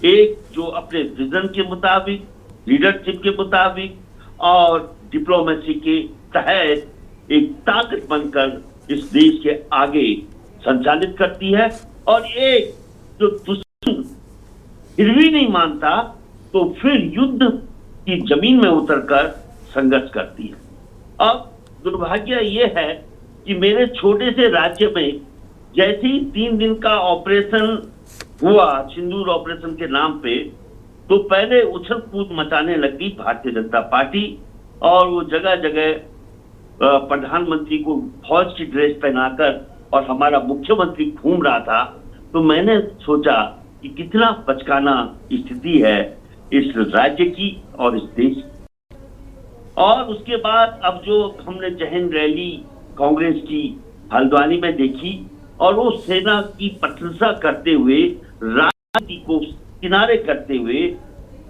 एक जो अपने विजन के मुताबिक, लीडरशिप के मुताबिक और डिप्लोमेसी के तहत एक ताकत बनकर इस देश के आगे संचालित करती है, और एक जो दुश्मन फिर भी नहीं मानता तो फिर युद्ध की जमीन में उतरकर संघर्ष करती है। अब दुर्भाग्य ये है कि मेरे छोटे से राज्य में जैसे ही 3 दिन का ऑपरेशन हुआ, सिंदूर ऑपरेशन के नाम पे, तो पहले उछल कूद मचाने लगी भारतीय जनता पार्टी, और वो जगह जगह प्रधानमंत्री को फौज की ड्रेस पहनाकर और हमारा मुख्यमंत्री घूम रहा था। तो मैंने सोचा कि कितना बचकाना स्थिति है इस राज्य की और इस देश की। और उसके बाद अब जो हमने जय हिंद रैली कांग्रेस की हल्द्वानी में देखी, और वो सेना की प्रशंसा करते हुए, राजनीति को किनारे करते हुए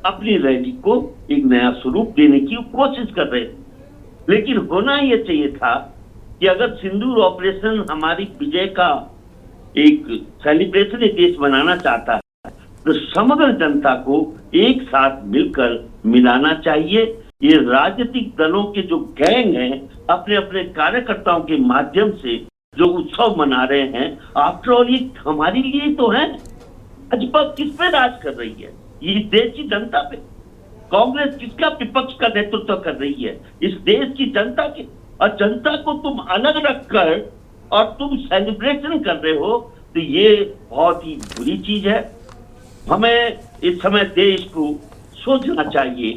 अपनी रैली को एक नया स्वरूप देने की कोशिश कर रहे थे। लेकिन होना यह चाहिए था कि अगर सिंदूर ऑपरेशन हमारी विजय का एक सेलिब्रेशन देश बनाना चाहता है तो समग्र जनता को एक साथ मिलकर मिलाना चाहिए। ये राजनीतिक दलों के जो गैंग हैं, अपने अपने कार्यकर्ताओं के माध्यम से जो उत्सव मना रहे हैं, आफ्टर ऑल ये हमारे लिए तो है। भाजपा किस पे राज कर रही है? ये देश की जनता पे। कांग्रेस किसका विपक्ष का नेतृत्व कर रही है? इस देश की जनता के। और जनता को तुम अलग रखकर और तुम सेलिब्रेशन कर रहे हो, तो ये बहुत ही बुरी चीज है। हमें इस समय देश को सोचना चाहिए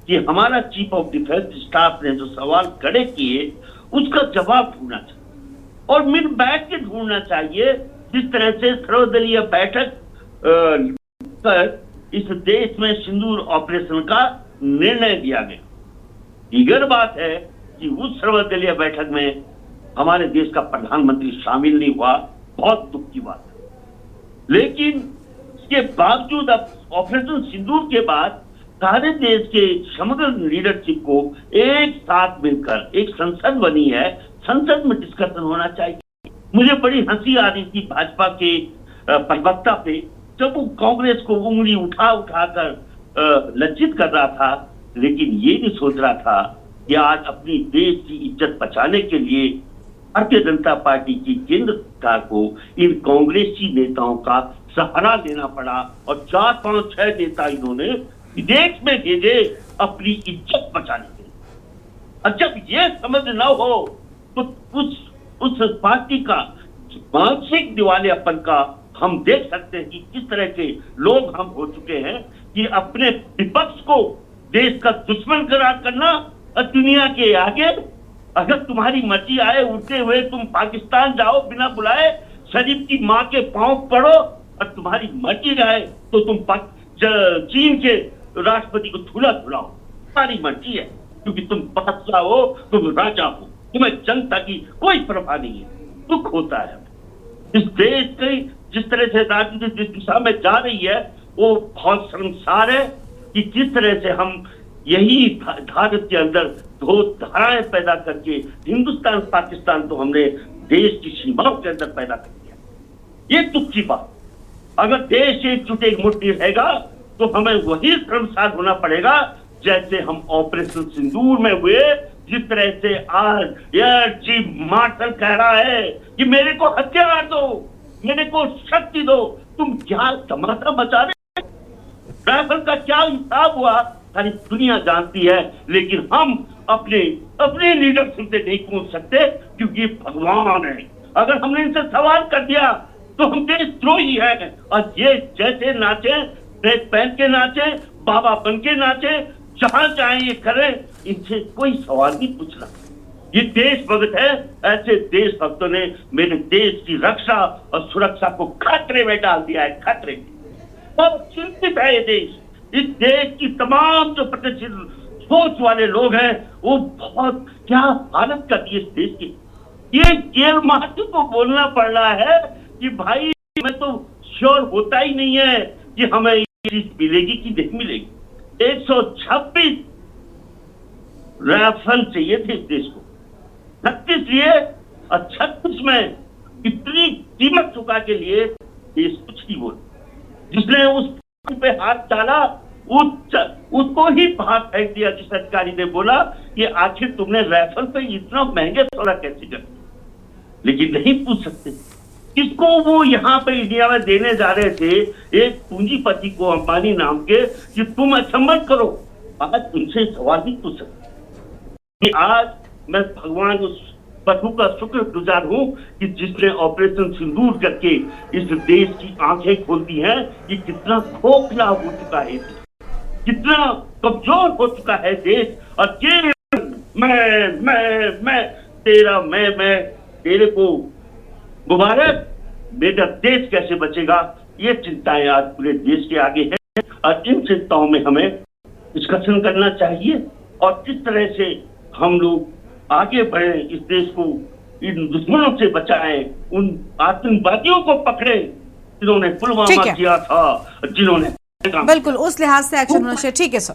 कि हमारा चीफ ऑफ डिफेंस स्टाफ ने जो सवाल खड़े किए उसका जवाब ढूंढना चाहिए, और मिल बैठ के ढूंढना चाहिए। जिस तरह से सर्वदलीय बैठक कर इस देश में सिंदूर ऑपरेशन का निर्णय लिया गया, दीगर बात है कि उस सर्वदलीय बैठक में हमारे देश का प्रधानमंत्री शामिल नहीं हुआ, बहुत दुख की बात है। लेकिन इसके बावजूद अब ऑपरेशन सिंदूर के बाद सारे देश के समग्र लीडरशिप को एक साथ मिलकर एक संसद बनी है, संसद में डिस्कशन होना चाहिए। मुझे बड़ी हंसी आ रही थी भाजपा के प्रवक्ता पे, जब वो कांग्रेस को उंगली उठा कर लज्जित कर रहा था, लेकिन ये नहीं सोच रहा था कि आज अपनी देश की इज्जत बचाने के लिए भारतीय जनता पार्टी की केंद्र सरकार को इन कांग्रेसी नेताओं का सहारा लेना पड़ा, और 4, 5, 6 नेता इन्होंने विदेश में भेजे अपनी इज्जत बचाने के लिए। और जब ये समझ न हो तो उस पार्टी का मानसिक दिवालियापन का हम देख सकते हैं कि किस तरह के लोग हम हो चुके हैं कि अपने विपक्ष को देश का दुश्मन करार करना, और दुनिया के आगे अगर तुम्हारी मर्जी आए उड़ते हुए तुम पाकिस्तान जाओ बिना बुलाए, शरीफ की माँ के पांव पड़ो, और तुम्हारी मर्जी आए तो तुम चीन के राष्ट्रपति को धूला धुलाओ, तुम्हारी मर्जी है, क्योंकि तुम बादशाह हो, तुम राजा हो, तुम्हें जनता की कोई परवाह नहीं है। दुख होता है इस देश की जिस तरह से राजनीति जिस दिशा में जा रही है, वो बहुत शर्मसार है कि किस तरह से हम यही भारत के अंदर दो धाराएं पैदा करके हिंदुस्तान पाकिस्तान तो हमने देश की सीमाओं के अंदर पैदा कर दिया। ये दुख की बात। अगर देश एकजुट एकमुठ रहेगा तो हमें वही शर्मसार होना पड़ेगा जैसे हम ऑपरेशन सिंदूर में हुए। जिस तरह से आज एयर चीफ मार्शल कह रहा है कि मेरे को हथियार दो, मेरे को शक्ति दो, तुम क्या तमाशा मचा रहे? राइफल का क्या हिसाब हुआ सारी दुनिया जानती है, लेकिन हम अपने लीडरशिप से नहीं पूछ सकते क्योंकि भगवान है। अगर हमने इनसे सवाल कर दिया तो हम देशद्रोही हैं। और ये जैसे नाचे, ड्रेस पहन के नाचे, बाबा बन के नाचे, जहां चाहे ये करें, इनसे कोई सवाल नहीं पूछना। ये देशभक्त है। ऐसे देशभक्तों ने मेरे देश की रक्षा और सुरक्षा को खतरे में डाल दिया है, खतरे में। बहुत चिंतित है ये देश। इस देश की तमाम जो प्रतिष्ठित सोच वाले लोग हैं वो बहुत क्या हालत कर दी इस देश की। ये जेल महात्मा को बोलना पड़ रहा है कि भाई मैं तो श्योर होता ही नहीं है कि हमें ये चीज मिलेगी कि नहीं मिलेगी। 126 राइफल चाहिए थे इस देश को, 36 लिए और 36 में इतनी कीमत चुका के लिए देश कुछ नहीं बोला। जिसने उस पे हाथ डाला उसको ही बाहर फेंक दिया। जिस अधिकारी ने बोला कि आखिर तुमने राइफल पे इतना महंगे सौदा कैसे कर, लेकिन नहीं पूछ सकते किसको वो यहाँ पे इंडिया में देने जा रहे थे, एक पूंजीपति को, अंबानी नाम के, कि तुम अचंभन करो। आज उनसे सवाल नहीं पूछ सकते। आज मैं भगवान उस प्रभु का शुक्रगुजार हूं कि जिसने ऑपरेशन सिंदूर करके इस देश की आंखें खोलती हैं कि कितना खोखला हो चुका है, कितना कमजोर हो चुका है देश। और ये मैं तेरे को मुबारक, मेरा देश कैसे बचेगा, ये चिंताएं आज पूरे देश के आगे है। और इन चिंताओं में हमें डिस्कशन करना चाहिए और किस तरह से हम लोग आगे बढ़े, इस देश को इन दुश्मनों से बचाएं, उन आतंकवादियों को पकड़े जिन्होंने पुलवामा किया था, जिन्होंने बिल्कुल उस लिहाज से एक्शन होना चाहिए। ठीक है सर,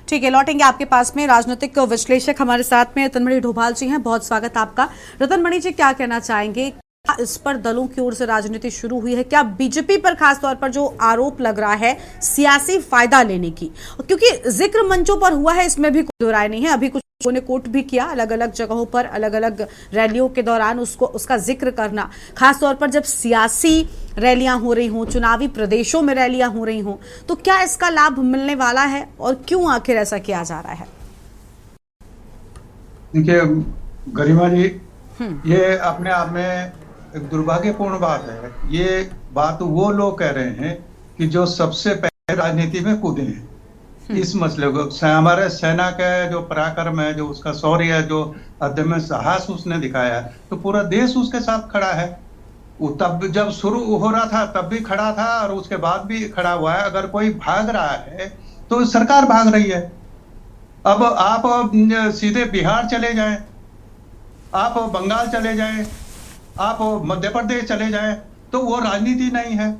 ठीक है, लौटेंगे आपके पास में। राजनीतिक विश्लेषक हमारे साथ में रतनमणि डोभाल जी हैं, बहुत स्वागत आपका। रतनमणि जी, क्या कहना चाहेंगे, इस पर दलों की ओर से राजनीति शुरू हुई है, क्या बीजेपी पर खास तौर पर जो आरोप लग रहा है सियासी फायदा लेने की, क्योंकि जिक्र मंचों पर हुआ है, इसमें भी कोई दो राय नहीं है। अभी कुछ लोगों ने कोट भी किया अलग अलग जगहों पर, अलग अलग रैलियों के दौरान उसका जिक्र करना, खास तौर पर जब सियासी रैलियां हो रही हों, चुनावी प्रदेशों में रैलियां हो रही हों, तो क्या इसका लाभ मिलने वाला है और क्यों आखिर ऐसा किया जा रहा है? देखिए गरिमा जी, ये अपने आप में एक दुर्भाग्यपूर्ण बात है। ये बात वो लोग कह रहे हैं कि जो सबसे पहले राजनीति में कूदे हैं इस मसले को। हमारे सेना का जो पराक्रम है, जो उसका शौर्य है, जो अदम्य साहस उसने दिखाया, तो पूरा देश उसके साथ खड़ा है। वो तब जब शुरू हो रहा था तब भी खड़ा था और उसके बाद भी खड़ा हुआ है। अगर कोई भाग रहा है तो सरकार भाग रही है। अब आप सीधे बिहार चले जाएं, आप बंगाल चले जाएं, आप मध्य प्रदेश चले जाएं, तो वो राजनीति नहीं है।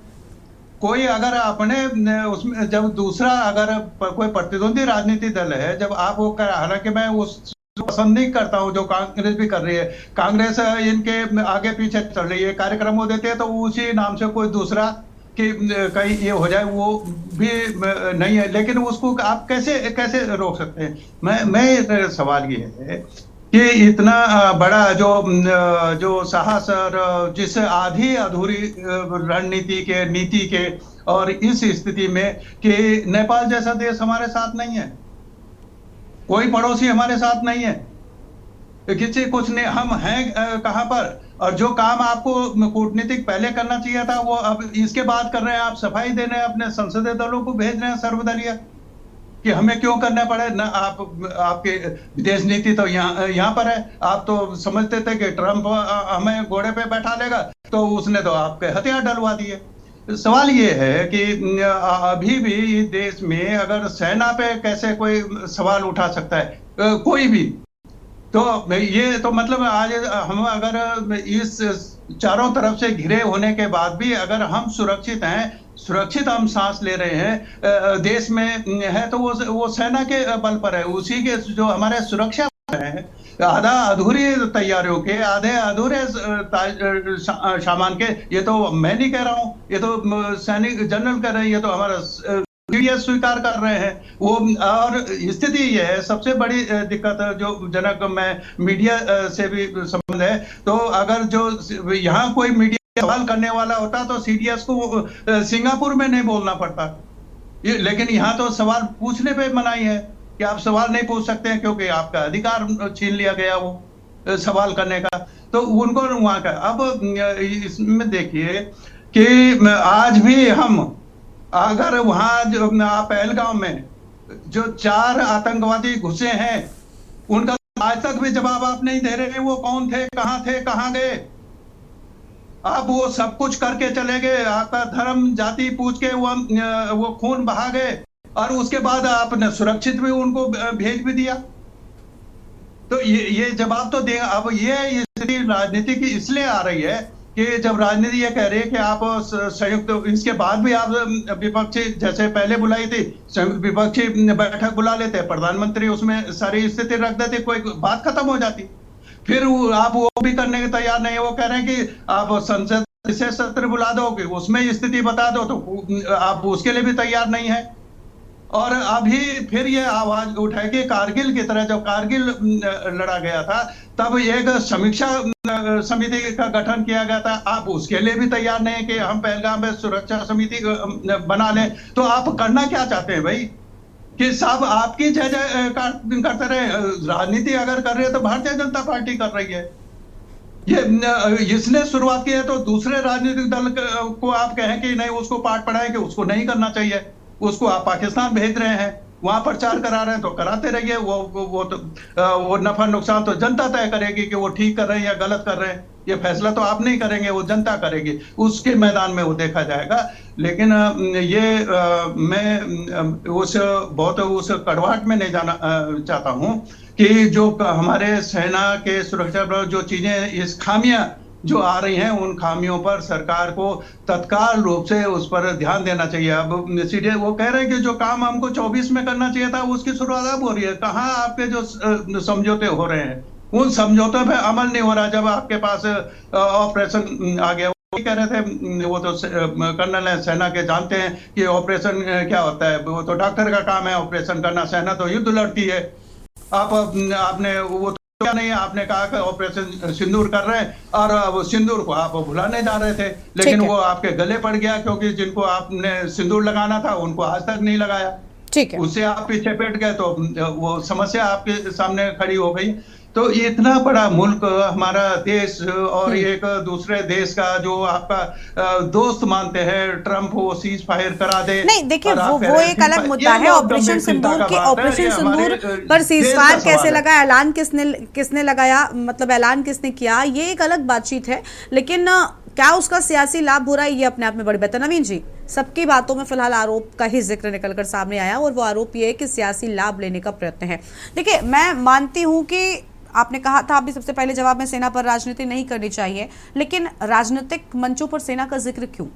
कोई अगर अपने उसमें जब दूसरा अगर कोई प्रतिद्वंदी राजनीतिक दल है, जब आप वो कर, हालांकि मैं उस पसंद नहीं करता हूं जो कांग्रेस भी कर रही है, कांग्रेस इनके आगे पीछे चल रही है, कार्यक्रम वो देते हैं तो उसी नाम से कोई दूसरा कि कहीं ये हो जाए, वो भी नहीं है। लेकिन उसको आप कैसे रोक सकते हैं? मैं सवाल ये है कि इतना बड़ा जो साहस और जिस आधी अधूरी रणनीति के नीति के, और इस स्थिति में कि नेपाल जैसा देश हमारे साथ नहीं है, कोई पड़ोसी हमारे साथ नहीं है, किसी कुछ नहीं, हम हैं कहां पर? और जो काम आपको कूटनीतिक पहले करना चाहिए था वो अब इसके बाद कर रहे हैं। आप सफाई दे रहे हैं, अपने संसदीय दलों को भेज रहे हैं सर्वदलीय, कि हमें क्यों करना पड़े ना। आपके विदेश नीति तो यहाँ पर है। आप तो समझते थे कि ट्रंप हमें घोड़े पे बैठा लेगा, तो उसने तो आपके हथियार डलवा दिए। सवाल ये है कि अभी भी देश में अगर सेना पे कैसे कोई सवाल उठा सकता है कोई भी, तो ये तो मतलब आज हम अगर इस चारों तरफ से घिरे होने के बाद भी अगर हम सुरक्षित हैं, सुरक्षित हम सांस ले रहे हैं, देश में है, तो वो सेना के बल पर है। उसी के जो हमारे सुरक्षा है, आधा अधूरी तैयारियों के, आधे अधूरे सामान के, ये तो मैं नहीं कह रहा हूँ, ये तो सैनिक जनरल कह रहे हैं, ये तो हमारा स्वीकार कर रहे हैं वो। और स्थिति ये है, सबसे बड़ी दिक्कत जो जनक में मीडिया से भी संबंध है, तो अगर जो यहाँ कोई मीडिया सवाल करने वाला होता तो सीडीएस को सिंगापुर में नहीं बोलना पड़ता, लेकिन यहाँ तो सवाल पूछने पे मनाही है कि आप सवाल नहीं पूछ सकते हैं क्योंकि आपका अधिकार छीन लिया गया वो सवाल करने का, तो उनको वहां का। अब इसमें देखिए कि आज भी हम अगर वहां जो पहलगांव में जो 4 आतंकवादी घुसे हैं, उनका आज तक भी जवाब आप नहीं दे रहे। वो कौन थे, कहां गए? आप वो सब कुछ करके चले गए, आपका धर्म जाति पूछ के वो खून बहा गए, और उसके बाद आपने सुरक्षित भी उनको भेज भी दिया। तो ये जवाब तो देगा। अब ये स्थिति राजनीति की इसलिए आ रही है कि जब राजनीति ये कह रही है कि आप संयुक्त, इसके बाद भी आप विपक्षी, जैसे पहले बुलाई थी विपक्षी बैठक बुला लेते, प्रधानमंत्री उसमें सारी स्थिति रख देते, कोई बात खत्म हो जाती। फिर आप वो भी करने के तैयार नहीं है। वो कह रहे हैं कि आप संसद विशेष सत्र बुला दो, उसमें स्थिति बता दो, तो आप उसके लिए भी तैयार नहीं है। और अभी फिर ये आवाज उठाई कि कारगिल की तरह, जब कारगिल लड़ा गया था तब एक समीक्षा समिति का गठन किया गया था, आप उसके लिए भी तैयार नहीं है कि हम पहलगाम में सुरक्षा समिति बना लें। तो आप करना क्या चाहते हैं भाई? कि सब आपकी जय जय करते रहे? राजनीति अगर कर रही है तो भारतीय जनता पार्टी कर रही है। ये इसने शुरुआत की है, तो दूसरे राजनीतिक दल को आप कहें कि नहीं उसको पाठ पढ़ाएं कि उसको नहीं करना चाहिए, उसको आप पाकिस्तान भेज रहे हैं, वहां प्रचार करा रहे हैं, तो कराते रहिए। वो नफा नुकसान तो जनता तय करेगी कि वो ठीक कर रहे हैं या गलत कर रहे हैं। ये फैसला तो आप नहीं करेंगे, वो जनता करेगी, उसके मैदान में वो देखा जाएगा। लेकिन मैं बहुत उस कड़वाहट में नहीं जाना चाहता हूं कि जो हमारे सेना के सुरक्षा बल जो चीजें, इस खामियां जो आ रही हैं, उन खामियों पर सरकार को तत्काल रूप से उस पर ध्यान देना चाहिए। अब सीधे वो कह रहे हैं कि जो काम हमको 24 में करना चाहिए था उसकी शुरुआत अब हो रही है। कहाँ आपके जो समझौते हो रहे हैं, उन समझौतों पे अमल नहीं हो रहा। जब आपके पास ऑपरेशन आ गया, वो कह रहे थे, वो तो कर्नल है सेना के, जानते हैं कि ऑपरेशन क्या होता है। वो तो डॉक्टर का काम है ऑपरेशन करना, सेना तो युद्ध लड़ती है। आपने वो क्या नहीं है, आपने कहा कि ऑपरेशन सिंदूर कर रहे हैं और वो सिंदूर को आप भुलाने जा रहे थे, लेकिन वो आपके गले पड़ गया, क्योंकि जिनको आपने सिंदूर लगाना था उनको आज तक नहीं लगाया। ठीक है, उससे आप पीछे बैठ गए, तो वो समस्या आपके सामने खड़ी हो गई। तो इतना बड़ा मुल्क हमारा देश, और एक दूसरे देश का जो आपका दोस्त मानते हैं ट्रम्प, वो सीज फायर करा दे। नहीं देखिए, वो एक अलग मुद्दा है। ऑपरेशन सिंदूर की, ऑपरेशन सिंदूर पर सीज फायर कैसे लगा, ऐलान किसने लगाया, मतलब ऐलान किसने किया, ये एक अलग बातचीत है। लेकिन क्या उसका सियासी लाभ हो रहा है, ये अपने आप में बड़ी बात है। नवीन जी, सबकी बातों में फिलहाल आरोप का ही जिक्र निकलकर सामने आया, और वो आरोप ये है कि सियासी लाभ लेने का प्रयत्न है। देखिए, मैं मानती हूं कि आपने कहा था अभी सबसे पहले जवाब में, सेना पर राजनीति नहीं करनी चाहिए, लेकिन राजनीतिक मंचों पर सेना का जिक्र क्यों?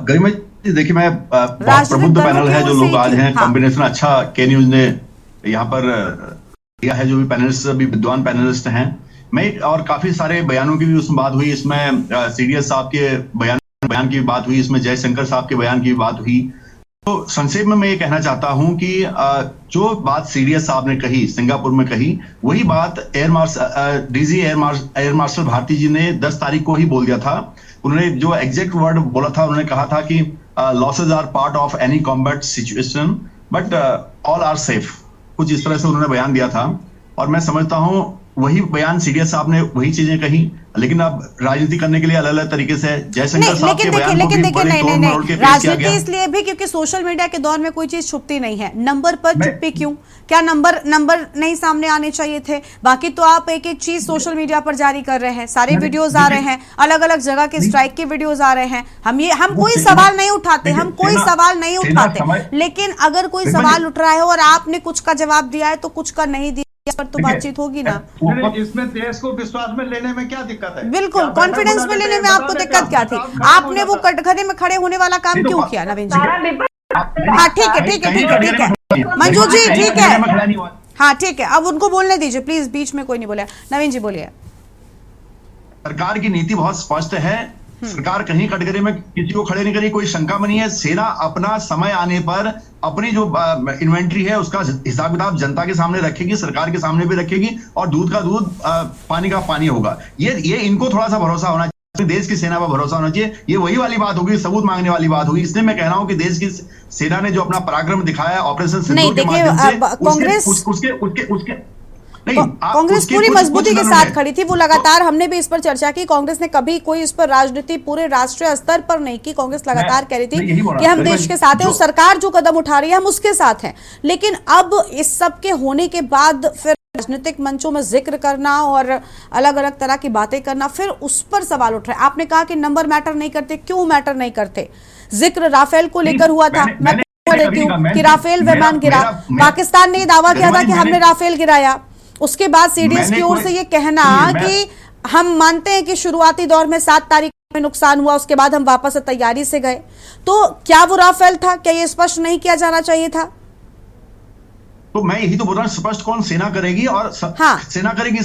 गरिमा जी देखिए, मैं बहुत प्रबुद्ध पैनल है जो लोग आज हैं, कॉम्बिनेशन अच्छा के न्यूज ने यहाँ पर दिया है, जो भी पैनलिस्ट अभी विद्वान पैनलिस्ट हैं। मैं और काफी सारे बयानों की भी उसमें बात हुई, इसमें सीडीएस साहब के बयान की बात हुई, इसमें जयशंकर साहब के बयान की बात हुई। तो संक्षेप में मैं ये कहना चाहता हूं कि जो बात सीडीएस साहब ने कही, सिंगापुर में कही, वही बात डीजी एयर मार्शल भारती जी ने 10 तारीख को ही बोल दिया था। उन्होंने जो एग्जैक्ट वर्ड बोला था, उन्होंने कहा था कि losses are part of any combat situation but all are safe, कुछ इस तरह से उन्होंने बयान दिया था। और मैं समझता हूं वही बयान सीडीएस साहब ने वही चीजें कही, लेकिन अब राजनीति करने के लिए अलग अलग तरीके से जयशंकर साहब के बयान को भी बड़े तोड़ मरोड़ के पेश किया गया। इसलिए भी क्योंकि सोशल मीडिया के दौर में कोई चीज छुपती नहीं है। नंबर पर चुप्पी क्यों? क्या नंबर नहीं सामने आने चाहिए थे? बाकी तो आप एक एक चीज सोशल मीडिया पर जारी कर रहे हैं, सारे वीडियोस आ रहे हैं, अलग अलग जगह के स्ट्राइक के वीडियोस आ रहे हैं। हम कोई सवाल नहीं उठाते, लेकिन अगर कोई सवाल उठ रहा है और आपने कुछ का जवाब दिया है तो कुछ का नहीं दिया, इस पर तो बातचीत होगी ना। इसमें देश को विश्वास में लेने में क्या दिक्कत है? बिल्कुल, कॉन्फिडेंस में लेने में आपको दिक्कत क्या थी? आपने वो कटघरे में खड़े होने वाला काम क्यों किया नवीन जी? हाँ ठीक है मंजू जी, ठीक है, हाँ ठीक है, अब उनको बोलने दीजिए प्लीज, बीच में कोई नहीं बोला। नवीन जी बोलिए। सरकार की नीति बहुत स्पष्ट है, सरकार कहीं कटघरे में किसी को खड़े नहीं करेगी, कोई शंका बनी है। सेना अपना समय आने पर अपनी जो इन्वेंट्री है उसका हिसाब किताब जनता के सामने रखेगी, सरकार के सामने भी रखेगी, और दूध का दूध पानी का पानी होगा। ये इनको थोड़ा सा भरोसा होना चाहिए, देश की सेना पर भरोसा होना चाहिए। ये वही वाली बात होगी, सबूत मांगने वाली बात होगी। इसलिए मैं कह रहा हूं कि देश की सेना ने जो अपना पराक्रम दिखाया ऑपरेशन सिंदूर के माध्यम से, कांग्रेस पूरी मजबूती के साथ खड़ी थी। वो लगातार, हमने भी इस पर चर्चा की, कांग्रेस ने कभी कोई इस पर राजनीति पूरे राष्ट्रीय स्तर पर नहीं की। कांग्रेस लगातार कह रही थी कि हम देश के साथ हैं, और सरकार जो कदम उठा रही है हम उसके साथ हैं। लेकिन अब इस सब के होने के बाद फिर राजनीतिक मंचों में जिक्र करना और अलग अलग तरह की बातें करना, फिर उस पर सवाल उठ रहा है। आपने कहा कि नंबर मैटर नहीं करते, क्यों मैटर नहीं करते? जिक्र राफेल को लेकर हुआ था, मैं देती हूँ कि राफेल विमान गिरा, पाकिस्तान ने दावा किया था कि हमने राफेल गिराया। उसके बाद सीडीएस की ओर से ये कहना कि हम मानते हैं कि शुरुआती दौर में 7 तारीख में नुकसान हुआ, उसके बाद हम वापस से तैयारी से गए, तो क्या वो राफेल था? क्या ये स्पष्ट नहीं किया जाना चाहिए था? तो मैं यही तो बोल रहा हूँ, स्पष्ट कौन सेना करेगी और सेना करेगी।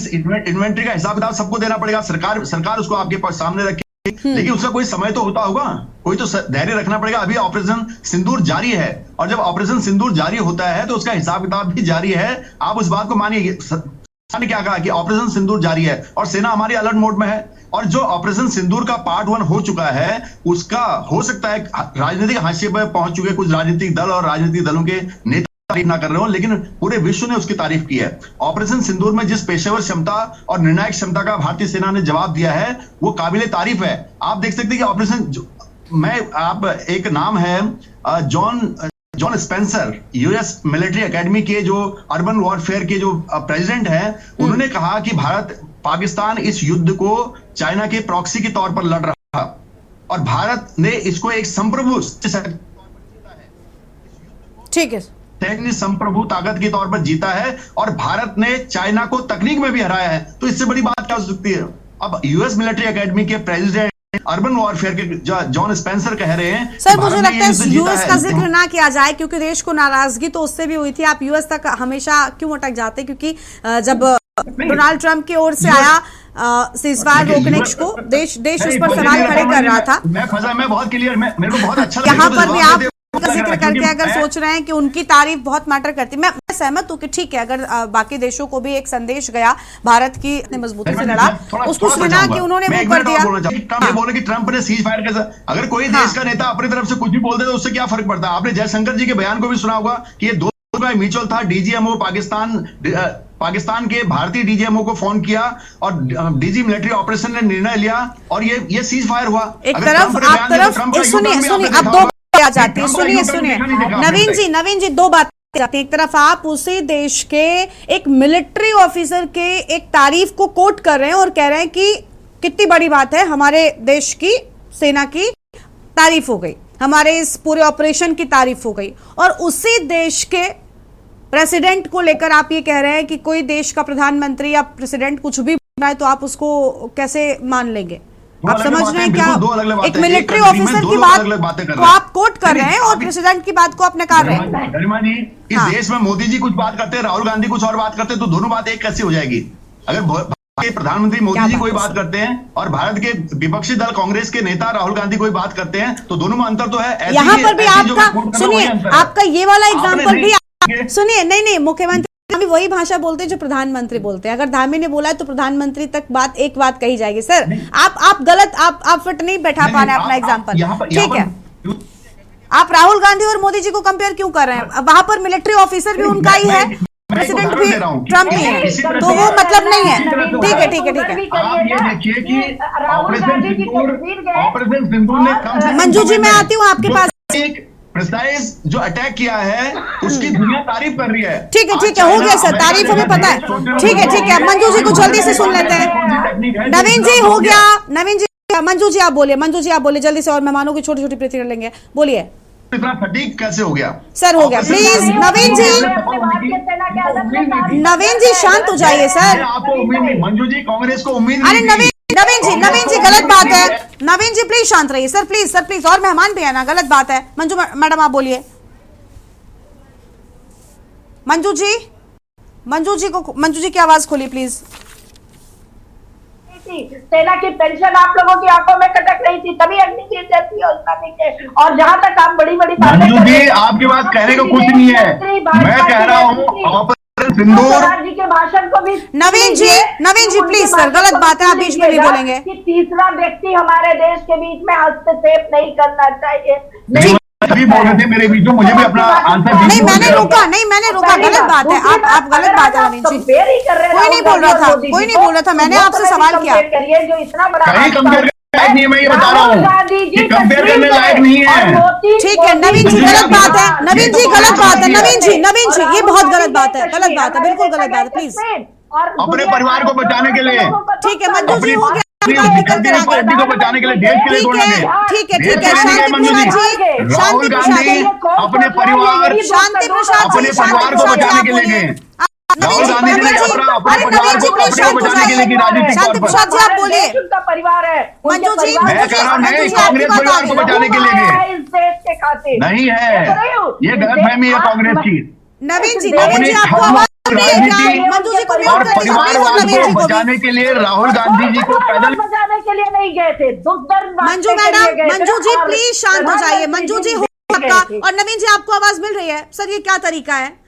इन्वेंट्री का हिसाब किताब सबको देना पड़ेगा, सरकार उसको आपके पास सामने रखेगी, लेकिन उसका कोई समय तो होता होगा, कोई तो धैर्य रखना पड़ेगा। अभी ऑपरेशन सिंदूर जारी है, और जब ऑपरेशन सिंदूर जारी होता है तो उसका हिसाब किताब भी जारी है। आप उस बात को मानिए, ने क्या कहा कि ऑपरेशन सिंदूर जारी है और सेना हमारी अलर्ट मोड में है, और जो ऑपरेशन सिंदूर का पार्ट 1 हो चुका है, उसका हो सकता है राजनीतिक हाशिए पर पहुंच चुके कुछ राजनीतिक दल और राजनीतिक दलों के नेता तारीफ ना कर रहे हो, लेकिन पूरे विश्व ने उसकी तारीफ की है। ऑपरेशन सिंदूर में जिस पेशेवर क्षमता और निर्णायक क्षमता का भारतीय सेना ने जवाब दिया है, वो काबिले तारीफ है। आप देख सकते हैं कि ऑपरेशन एक नाम है John Spencer, US military academy के जो अर्बन वॉरफेयर के जो प्रेसिडेंट हैं, उन्होंने कहा कि पाकिस्तान इस युद्ध को चाइना के प्रॉक्सी के तौर पर लड़ रहा था, और भारत ने इसको एक संप्रभु, ठीक है, संप्रभु ताकत के तौर पर जीता है, और भारत ने चाइना को तकनीक में भी हराया है। तो इससे बड़ी बात क्या हो सकती है? अब यूएस मिलिट्री एकेडमी के प्रेसिडेंट अर्बन वॉरफेयर के जॉन स्पेंसर कह रहे हैं, सर मुझे लगता है यूएस का जिक्र ना किया जाए, क्योंकि देश को नाराजगी तो उससे भी हुई थी। आप यूएस तक हमेशा क्यों अटक जाते? क्योंकि जब डोनाल्ड ट्रंप की ओर से आया सीज़फायर रोकने को, देश उस पर सवाल खड़े कर रहा था। मैं बहुत क्लियर, मेरे को बहुत अच्छा यहाँ पर भी आप का जिक्र करके अगर सोच रहे हैं कि उनकी तारीफ बहुत मैटर करती, मैं सहमत हूं कि ठीक है, अगर बाकी देशों को भी एक संदेश गया भारत की मजबूती से लड़ा, उसको सुना कि उन्होंने वो कर दिया। ट्रंप बोले कि ट्रंप ने सीज फायर कैसा, अगर कोई देश का नेता अपनी तरफ से कुछ भी बोल दे तो उससे क्या फर्क पड़ता है? आपने जयशंकर जी के बयान को भी सुना होगा कि ये 2 का म्यूचुअल था। डीजीएमओ पाकिस्तान के भारतीय डीजीएमओ को फोन किया और डीजी मिलिट्री ऑपरेशन ने निर्णय लिया और ये सीज फायर हुआ। एक तरफ सुनिए, अब 2 आ जाती है, सुनिए नवीन जी 2 बातें जाती है। एक तरफ आप उसी देश के एक मिलिट्री ऑफिसर के एक तारीफ को कोट कर रहे हैं और कह रहे हैं कि कितनी बड़ी बात है, हमारे देश की सेना की तारीफ हो गई, हमारे इस पूरे ऑपरेशन की तारीफ हो गई, और उसी देश के प्रेसिडेंट को लेकर आप ये कह रहे हैं कि कोई देश का प्रधानमंत्री या प्रेसिडेंट कुछ भी बोल रहा है तो आप उसको कैसे मान लेंगे? आप समझ रहे हैं क्या? एक मिलिट्री ऑफिसर की बात को आप कोट कर रहे हैं और प्रेसिडेंट की बात को आप नकार रहे हैं। गरिमा जी, इस देश में मोदी जी कुछ बात करते हैं, राहुल गांधी कुछ और बात करते हैं, तो दोनों बात एक कैसे हो जाएगी? अगर भारत के प्रधानमंत्री मोदी जी कोई बात करते हैं और भारत के विपक्षी दल कांग्रेस के नेता राहुल गांधी कोई बात करते हैं, तो दोनों में अंतर तो है। यहाँ पर भी आपका सुनिए, आपका ये वाला एग्जाम्पल भी सुनिए, नहीं मुख्यमंत्री भी वही भाषा बोलते हैं जो प्रधानमंत्री बोलते हैं। अगर धामी ने बोला है तो प्रधानमंत्री तक एक बात कही जाएगी। सर आप गलत, आप फिट नहीं बैठा पा रहे हैं अपना एग्जांपल, ठीक है? आप राहुल गांधी और मोदी जी को कंपेयर क्यों कर रहे हैं? वहां पर मिलिट्री ऑफिसर भी उनका ही है, प्रेसिडेंट भी ट्रम्प ही है, तो वो मतलब नहीं है। ठीक है आप ये देखिए कि ऑपरेशन सिंदूर ने मंजू जी मैं आती हूँ आपके पास। प्रिसाइज जो अटैक किया है उसकी दुनिया तारीफ कर रही है। ठीक है, हो गया सर, तारीफ हमें पता है। ठीक है, मंजू जी को जल्दी से सुन लेते हैं। नवीन जी हो गया, मंजू जी आप बोलिए जल्दी से, और मेहमानों की छोटी प्रतिक्रिया लेंगे, बोलिए। इतना फटीक कैसे हो गया? सर हो गया, प्लीज नवीन जी शांत हो जाइए सर। आपको उम्मीद नहीं, मंजू जी कांग्रेस को उम्मीद अरे नवीन जी गलत बात है। नवीन जी प्लीज शांत रहिए सर, प्लीज, और मेहमान भी है ना, गलत बात है। मंजू मैडम आप बोलिए। मंजू जी की आवाज खोलिए प्लीज। सेना की पेंशन आप लोगों की आंखों में कटक रही थी, तभी अग्निवीर जैसी योजना नहीं। और जहां तक आप बड़ी बातें मंजू जी, आपकी बात कहने को कुछ नहीं है, मैं कह रहा हूँ सिंदूर जी के भाषण को भी। नवीन जी प्लीज सर, गलत बात है, आप बीच में नहीं बोलेंगे। कि तीसरा व्यक्ति हमारे देश के बीच में हस्तक्षेप नहीं करना चाहिए। सभी बोल रहे थे मेरे बीच में, मुझे भी अपना आंसर नहीं मैंने रोका, गलत बात है, आप गलत बात है नवीन जी। कोई नहीं बोल रहा था, मैंने आपसे सवाल किया। जो इतना बड़ा नहीं है, मैं ये बता रहा हूँ कि कंपेयर करने लायक नहीं है। ठीक है नवीन जी, गलत बात है नवीन जी, ये बहुत गलत बात है, बिल्कुल गलत बात है, प्लीज। अपने परिवार को बचाने के लिए, ठीक है मंजू जी हो गया, पार्टी को बचाने के लिए, देश के लिए बोला है। ठीक है शांति राहुल गांधी अपने परिवार को बचाने के लिए गए। राहुल गांधी ने अपने परिवार को बचाने के लिए की राजनीतिक तौर पर। शांति प्रसाद जी आप बोलिए। उनका परिवार है, मंजू जी मैं कह रहा हूं नहीं, कांग्रेस परिवार को बचाने के लिए गए। इस देश के खातिर नहीं है, ये गलतफहमी है कांग्रेस की। नवीन जी अपनी आपको आवाज राजनीति मंजू जी को और परिवारवाद को बचाने के लिए राहुल गांधी जी को पैदल बचाने के लिए नहीं गए थे, दुख दर्द मंजू मैडम, मंजू जी प्लीज शांत हो जाइए। मंजू जी हो आपका, और नवीन जी आपको आवाज मिल रही है? सर ये क्या तरीका है?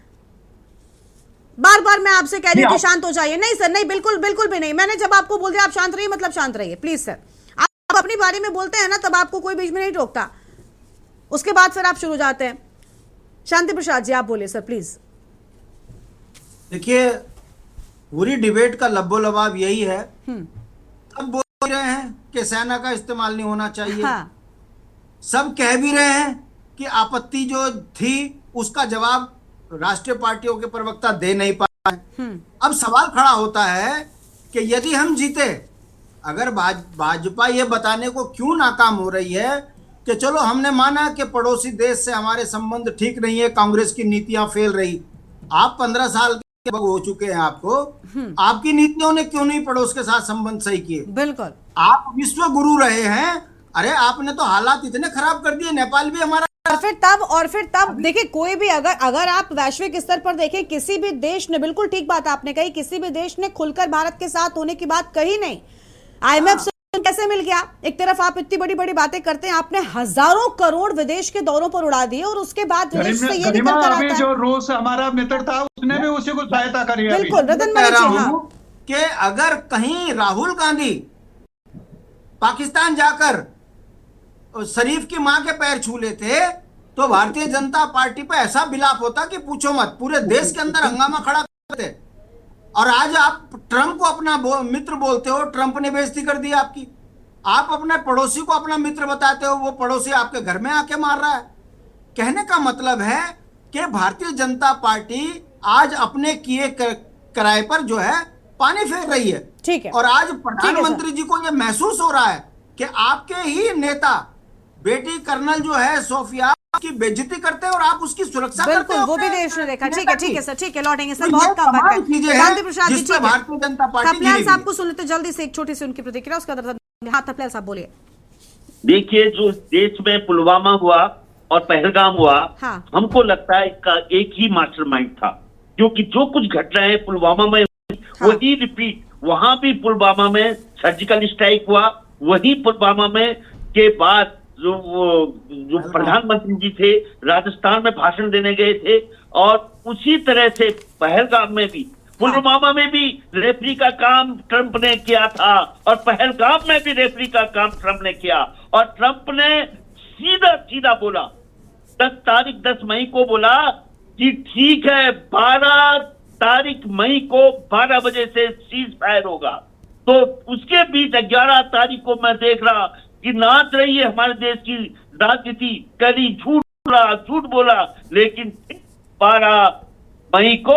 बार बार मैं आपसे कह रही हूँ कि शांत हो जाइए। नहीं सर, नहीं, बिल्कुल बिल्कुल भी नहीं। मैंने जब आपको बोल दिया आप शांत रहिए, मतलब शांत रहिए प्लीज सर। आप अपनी बारे में बोलते हैं ना, तब आपको कोई बीच में नहीं टोकता, उसके बाद फिर आप शुरू जाते हैं। शांति प्रसाद जी आप बोलिए सर प्लीज। देखिए, पूरी डिबेट का लब्बो लबाब यही है, सब बोल रहे हैं कि सेना का इस्तेमाल नहीं होना चाहिए। हाँ। सब कह भी रहे हैं कि आपत्ति जो थी उसका जवाब राष्ट्रीय पार्टियों के प्रवक्ता दे नहीं पाए। अब सवाल खड़ा होता है कि यदि हम जीते, अगर भाजपा ये बताने को क्यों नाकाम हो रही है कि चलो हमने माना कि पड़ोसी देश से हमारे संबंध ठीक नहीं है, कांग्रेस की नीतियां फेल रही। आप 15 साल के हो चुके हैं, आपको आपकी नीतियों ने क्यों नहीं पड़ोस के साथ संबंध सही किए? बिल्कुल, आप विश्व गुरु रहे हैं। अरे आपने तो हालात इतने खराब कर दिए, नेपाल भी हमारा। और फिर तब देखिए, कोई भी अगर आप वैश्विक स्तर पर देखें, किसी भी देश ने, बिल्कुल ठीक बात आपने कही, किसी भी देश ने खुलकर भारत के साथ होने की बात कही नहीं। IMF से कैसे मिल गया? एक तरफ आप इतनी बड़ी बड़ी बातें करते हैं, आपने हजारों करोड़ विदेश के दौरों पर उड़ा दिए, और उसके बाद विदेश से ये निकल कर आता है। जो रूस हमारा मित्र था उसने भी उसी को सहायता करी। बिल्कुल, रतन मणि जी, हाँ। कि अगर कहीं राहुल गांधी पाकिस्तान जाकर शरीफ की मां के पैर छू लेते तो भारतीय जनता पार्टी पे ऐसा विलाप होता कि पूछो मत, पूरे देश के अंदर हंगामा खड़ा करते। और आज आप ट्रंप को अपना मित्र बोलते हो, ट्रंप ने बेइज्जती कर दी आपकी। आप अपने पड़ोसी को अपना मित्र बताते हो, वो पड़ोसी आपके घर में आके मार रहा है। कहने का मतलब है कि भारतीय जनता पार्टी आज अपने किए किराए पर जो है पानी फेर रही है। ठीक है। और आज प्रधानमंत्री जी को यह महसूस हो रहा है कि आपके ही नेता बेटी कर्नल जो है सोफिया की बेइज्जती करते हैं और आप उसकी सुरक्षा करते हो। वो भी देश ने देखा। ठीक है सर, ठीक है, लौटेंगे सर, बहुत कम बात है। शांति प्रसाद जी, ठीक है, भारतीय जनता पार्टी थपलियाल साहब को सुन लेते जल्दी से, एक छोटी सी उनकी प्रतिक्रिया, उसका हाँ थपलियाल साहब बोलिए। देखिए, जो देश में पुलवामा हुआ और पहलगाम हुआ, हाँ। हमको लगता है इसका एक ही मास्टरमाइंड था, क्योंकि जो कुछ घटनाएं पुलवामा में हाँ। वही रिपीट, वहां भी पुलवामा में सर्जिकल स्ट्राइक हुआ, वही पुलवामा में के बाद जो प्रधानमंत्री जी थे राजस्थान में भाषण देने गए थे, और उसी तरह से पहलगाम में भी, पुलवामा में भी रेफरी का काम ट्रंप ने किया था, और पहलगाम में भी रेफरी का काम ट्रंप ने किया। और ट्रंप ने सीधा सीधा बोला, 10 मई को बोला कि ठीक है, 12 मई को 12 बजे से सीज फायर होगा। तो उसके बीच 11 को मैं देख रहा कि नाच रही है हमारे देश की राजनीति, कभी झूठ बोला, लेकिन 12 मई को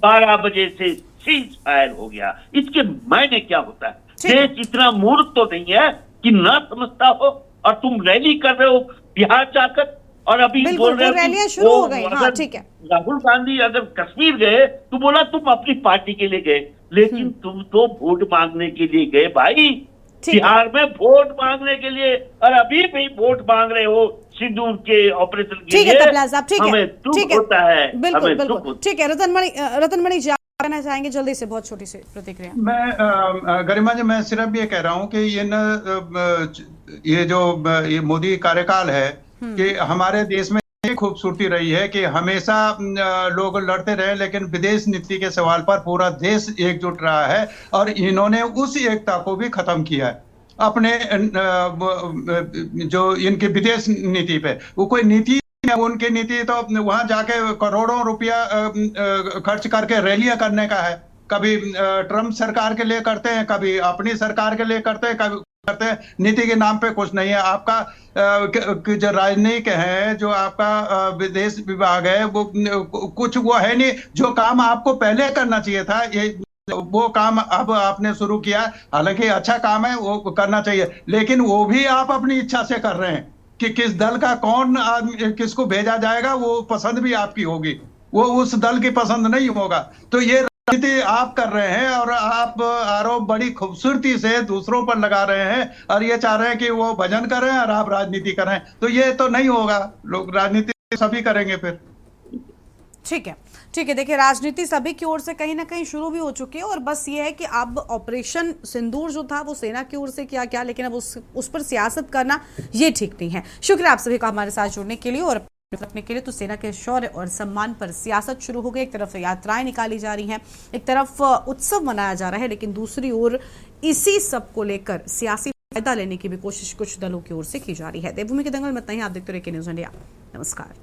12 बजे से सीज फायर हो गया। इसके मायने क्या होता है? देश इतना मूर्ख तो नहीं है कि ना समझता हो, और तुम रैली कर रहे हो बिहार जाकर, और अभी बोल रहे हो रैलियां शुरू हो गई। हाँ, ठीक है। राहुल गांधी अगर कश्मीर गए तो बोला तुम अपनी पार्टी के लिए गए, लेकिन तुम तो वोट मांगने के लिए गए भाई, बिहार में वोट मांगने के लिए, और अभी भी वोट मांग रहे हो सिंदूर के ऑपरेशन के लिए। हमें दुख होता है, बिल्कुल बिल्कुल, ठीक है। रतन मणि जी आप कहना चाहेंगे जल्दी से, बहुत छोटी सी प्रतिक्रिया। मैं गरिमा जी, मैं सिर्फ ये कह रहा हूँ कि ये जो मोदी कार्यकाल है कि हमारे देश में खूबसूरती रही है कि हमेशा लोग लड़ते रहे, लेकिन विदेश नीति के सवाल पर पूरा देश एकजुट रहा है, और इन्होंने उस एकता को भी खत्म किया है अपने जो इनकी विदेश नीति पे। वो कोई नीति है, उनकी नीति तो वहां जाके करोड़ों रुपया खर्च करके रैलियां करने का है। कभी ट्रंप सरकार के लिए करते हैं, कभी अपनी सरकार के लिए करते हैं, कभी करते हैं, नीति के नाम पे कुछ नहीं है। आपका जो राजनयिक है, जो आपका विदेश विभाग है, वो कुछ वो है नहीं। जो काम आपको पहले करना चाहिए था, ये वो काम अब आपने शुरू किया, हालांकि अच्छा काम है, वो करना चाहिए, लेकिन वो भी आप अपनी इच्छा से कर रहे हैं कि किस दल का कौन आदमी किसको भेजा जाएगा, वो पसंद भी आपकी होगी। वो उस दल की पसंद नहीं होगा। तो ये राजनीति आप कर रहे हैं और आप आरोप बड़ी खूबसूरती से दूसरों पर लगा रहे हैं और ये चाह रहे हैं कि वो भजन करें और आप राजनीति करें, तो ये तो नहीं होगा। लोग राजनीति सभी करेंगे फिर। ठीक है, ठीक है। देखिए, राजनीति सभी की ओर से कहीं ना कहीं शुरू भी हो चुकी है और बस ये है कि अब ऑपरेशन सिंदूर जो था वो सेना की ओर से किया गया, लेकिन अब उस पर सियासत करना ये ठीक नहीं है। शुक्रिया आप सभी का हमारे साथ जुड़ने के लिए और रखने के लिए। तो सेना के शौर्य और सम्मान पर सियासत शुरू हो गई। एक तरफ यात्राएं निकाली जा रही हैं, एक तरफ उत्सव मनाया जा रहा है, लेकिन दूसरी ओर इसी सब को लेकर सियासी फायदा लेने की भी कोशिश कुछ दलों की ओर से की जा रही है। देवभूमि के दंगल में इतना ही। आप देखते रहिए न्यूज़ इंडिया। नमस्कार।